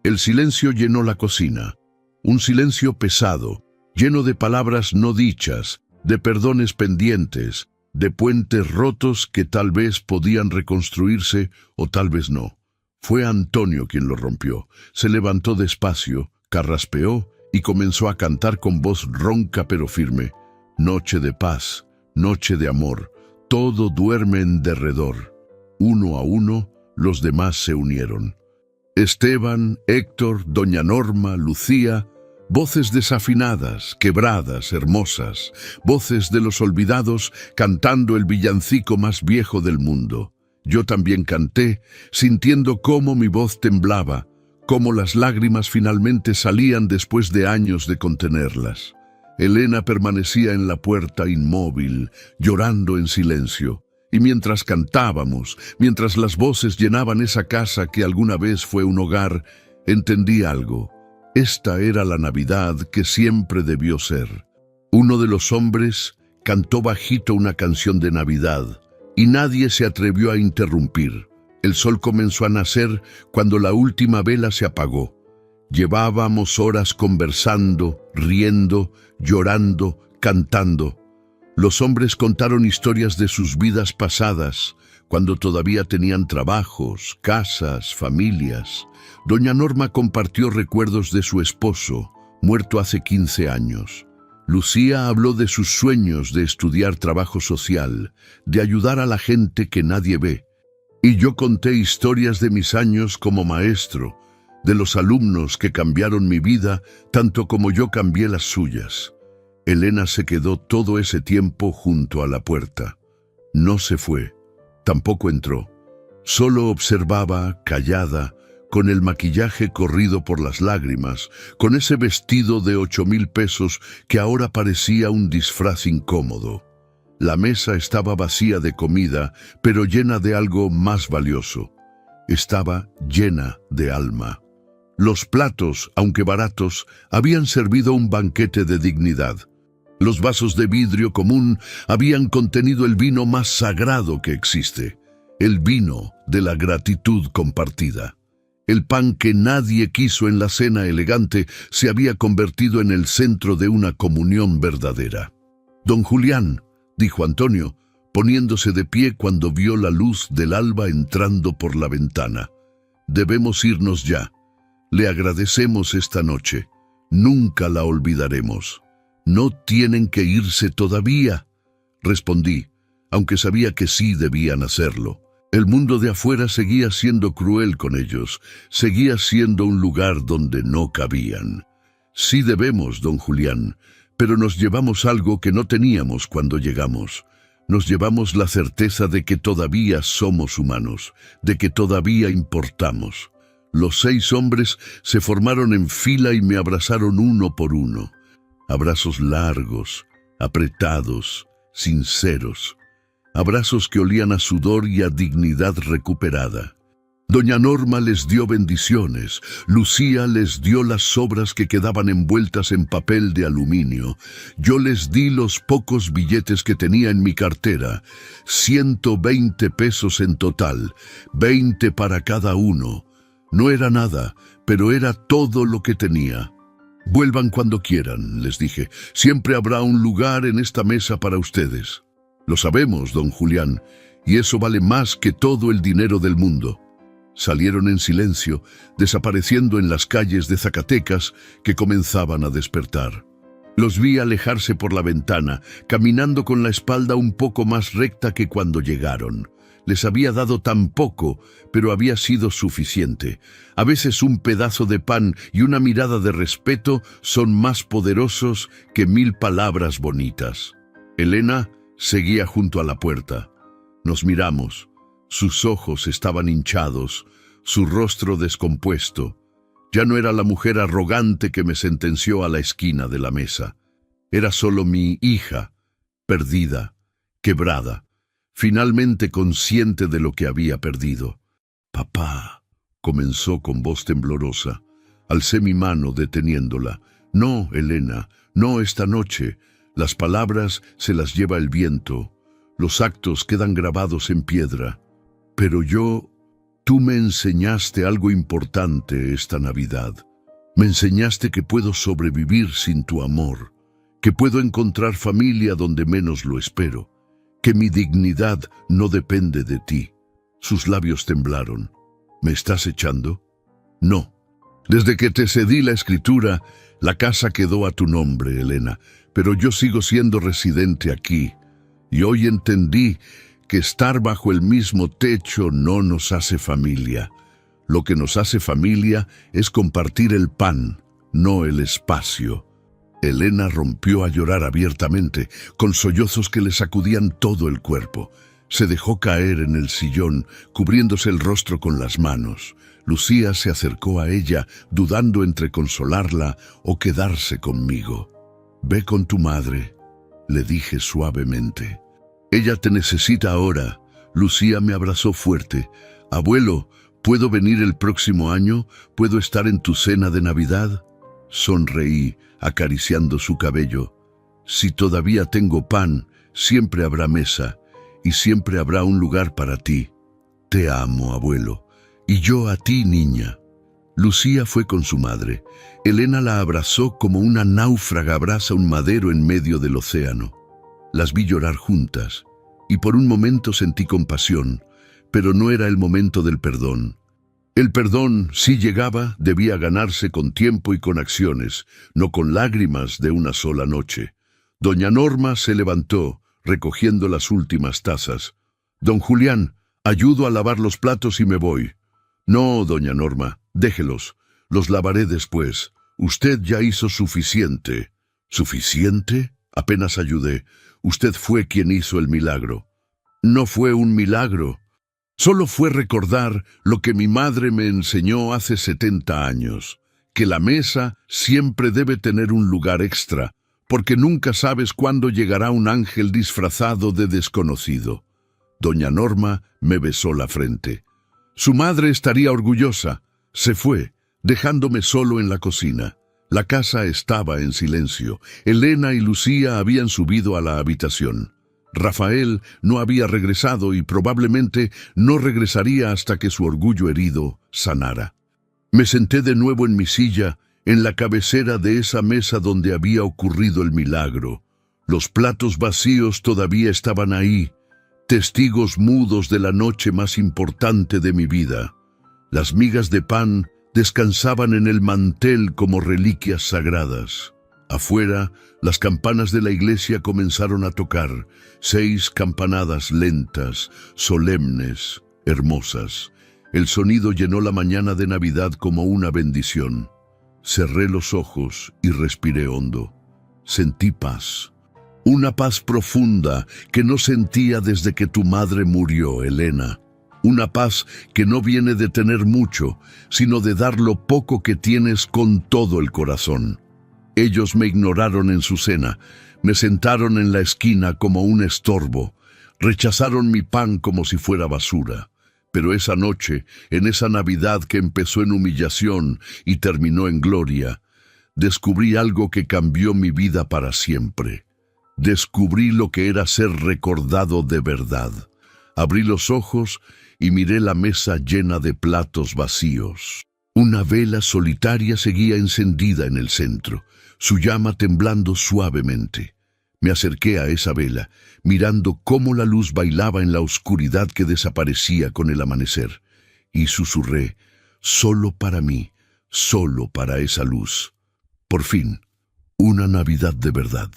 El silencio llenó la cocina, un silencio pesado, lleno de palabras no dichas, de perdones pendientes, de puentes rotos que tal vez podían reconstruirse o tal vez no. Fue Antonio quien lo rompió. Se levantó despacio, carraspeó y comenzó a cantar con voz ronca pero firme. Noche de paz, noche de amor, todo duerme en derredor. Uno a uno, los demás se unieron. Esteban, Héctor, doña Norma, Lucía, voces desafinadas, quebradas, hermosas, voces de los olvidados cantando el villancico más viejo del mundo. Yo también canté, sintiendo cómo mi voz temblaba, cómo las lágrimas finalmente salían después de años de contenerlas. Elena permanecía en la puerta inmóvil, llorando en silencio. Y mientras cantábamos, mientras las voces llenaban esa casa que alguna vez fue un hogar, entendí algo. Esta era la Navidad que siempre debió ser. Uno de los hombres cantó bajito una canción de Navidad, y nadie se atrevió a interrumpir. El sol comenzó a nacer cuando la última vela se apagó. Llevábamos horas conversando, riendo, llorando, cantando. Los hombres contaron historias de sus vidas pasadas, cuando todavía tenían trabajos, casas, familias. Doña Norma compartió recuerdos de su esposo, muerto hace 15 años. Lucía habló de sus sueños de estudiar trabajo social, de ayudar a la gente que nadie ve. Y yo conté historias de mis años como maestro, de los alumnos que cambiaron mi vida tanto como yo cambié las suyas. Elena se quedó todo ese tiempo junto a la puerta. No se fue, tampoco entró. Solo observaba, callada, con el maquillaje corrido por las lágrimas, con ese vestido de 8,000 pesos que ahora parecía un disfraz incómodo. La mesa estaba vacía de comida, pero llena de algo más valioso. Estaba llena de alma. Los platos, aunque baratos, habían servido un banquete de dignidad. Los vasos de vidrio común habían contenido el vino más sagrado que existe, el vino de la gratitud compartida. El pan que nadie quiso en la cena elegante se había convertido en el centro de una comunión verdadera. «Don Julián», dijo Antonio, poniéndose de pie cuando vio la luz del alba entrando por la ventana. «Debemos irnos ya. Le agradecemos esta noche. Nunca la olvidaremos». «No tienen que irse todavía», respondí, aunque sabía que sí debían hacerlo. El mundo de afuera seguía siendo cruel con ellos, seguía siendo un lugar donde no cabían. «Sí debemos, don Julián, pero nos llevamos algo que no teníamos cuando llegamos. Nos llevamos la certeza de que todavía somos humanos, de que todavía importamos». Los 6 hombres se formaron en fila y me abrazaron uno por uno. Abrazos largos, apretados, sinceros. Abrazos que olían a sudor y a dignidad recuperada. Doña Norma les dio bendiciones. Lucía les dio las sobras que quedaban envueltas en papel de aluminio. Yo les di los pocos billetes que tenía en mi cartera. 120 pesos en total, 20 para cada uno. No era nada, pero era todo lo que tenía. Vuelvan cuando quieran, les dije. Siempre habrá un lugar en esta mesa para ustedes. Lo sabemos, don Julián, y eso vale más que todo el dinero del mundo. Salieron en silencio, desapareciendo en las calles de Zacatecas que comenzaban a despertar. Los vi alejarse por la ventana, caminando con la espalda un poco más recta que cuando llegaron. Les había dado tan poco, pero había sido suficiente. A veces un pedazo de pan y una mirada de respeto son más poderosos que 1000 palabras bonitas. Elena seguía junto a la puerta. Nos miramos. Sus ojos estaban hinchados, su rostro descompuesto. Ya no era la mujer arrogante que me sentenció a la esquina de la mesa. Era solo mi hija, perdida, quebrada, finalmente consciente de lo que había perdido. «Papá», comenzó con voz temblorosa. Alcé mi mano deteniéndola. «No, Elena, no esta noche. Las palabras se las lleva el viento. Los actos quedan grabados en piedra. Pero tú me enseñaste algo importante esta Navidad. Me enseñaste que puedo sobrevivir sin tu amor, que puedo encontrar familia donde menos lo espero, que mi dignidad no depende de ti». Sus labios temblaron. «¿Me estás echando?» «No. Desde que te cedí la escritura, la casa quedó a tu nombre, Elena, pero yo sigo siendo residente aquí. Y hoy entendí que estar bajo el mismo techo no nos hace familia. Lo que nos hace familia es compartir el pan, no el espacio». Elena rompió a llorar abiertamente, con sollozos que le sacudían todo el cuerpo. Se dejó caer en el sillón, cubriéndose el rostro con las manos. Lucía se acercó a ella, dudando entre consolarla o quedarse conmigo. «Ve con tu madre», le dije suavemente. «Ella te necesita ahora». Lucía me abrazó fuerte. «Abuelo, ¿puedo venir el próximo año? ¿Puedo estar en tu cena de Navidad?» Sonreí, acariciando su cabello. «Si todavía tengo pan, siempre habrá mesa, y siempre habrá un lugar para ti. Te amo, abuelo. Y yo a ti, niña». Lucía fue con su madre. Elena la abrazó como una náufraga abraza un madero en medio del océano. Las vi llorar juntas, y por un momento sentí compasión, pero no era el momento del perdón. El perdón, si llegaba, debía ganarse con tiempo y con acciones, no con lágrimas de una sola noche. Doña Norma se levantó, recogiendo las últimas tazas. «Don Julián, ayudo a lavar los platos y me voy». «No, doña Norma, déjelos. Los lavaré después. Usted ya hizo suficiente». «¿Suficiente?» Apenas ayudé. «Usted fue quien hizo el milagro». «No fue un milagro. Solo fue recordar lo que mi madre me enseñó hace 70 años, que la mesa siempre debe tener un lugar extra, porque nunca sabes cuándo llegará un ángel disfrazado de desconocido». Doña Norma me besó la frente. Su madre estaría orgullosa. Se fue, dejándome solo en la cocina. La casa estaba en silencio. Elena y Lucía habían subido a la habitación. Rafael no había regresado y probablemente no regresaría hasta que su orgullo herido sanara. Me senté de nuevo en mi silla, en la cabecera de esa mesa donde había ocurrido el milagro. Los platos vacíos todavía estaban ahí, testigos mudos de la noche más importante de mi vida. Las migas de pan descansaban en el mantel como reliquias sagradas. Afuera, las campanas de la iglesia comenzaron a tocar, 6 campanadas lentas, solemnes, hermosas. El sonido llenó la mañana de Navidad como una bendición. Cerré los ojos y respiré hondo. Sentí paz. Una paz profunda que no sentía desde que tu madre murió, Elena. Una paz que no viene de tener mucho, sino de dar lo poco que tienes con todo el corazón. Ellos me ignoraron en su cena, me sentaron en la esquina como un estorbo, rechazaron mi pan como si fuera basura. Pero esa noche, en esa Navidad que empezó en humillación y terminó en gloria, descubrí algo que cambió mi vida para siempre. Descubrí lo que era ser recordado de verdad. Abrí los ojos y miré la mesa llena de platos vacíos. Una vela solitaria seguía encendida en el centro, su llama temblando suavemente. Me acerqué a esa vela, mirando cómo la luz bailaba en la oscuridad que desaparecía con el amanecer, y susurré, solo para mí, solo para esa luz. Por fin, una Navidad de verdad.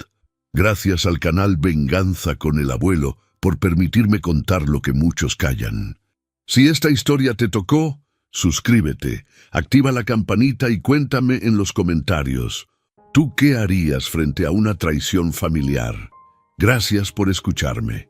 Gracias al canal Venganza con el Abuelo por permitirme contar lo que muchos callan. Si esta historia te tocó, suscríbete, activa la campanita y cuéntame en los comentarios. ¿Tú qué harías frente a una traición familiar? Gracias por escucharme.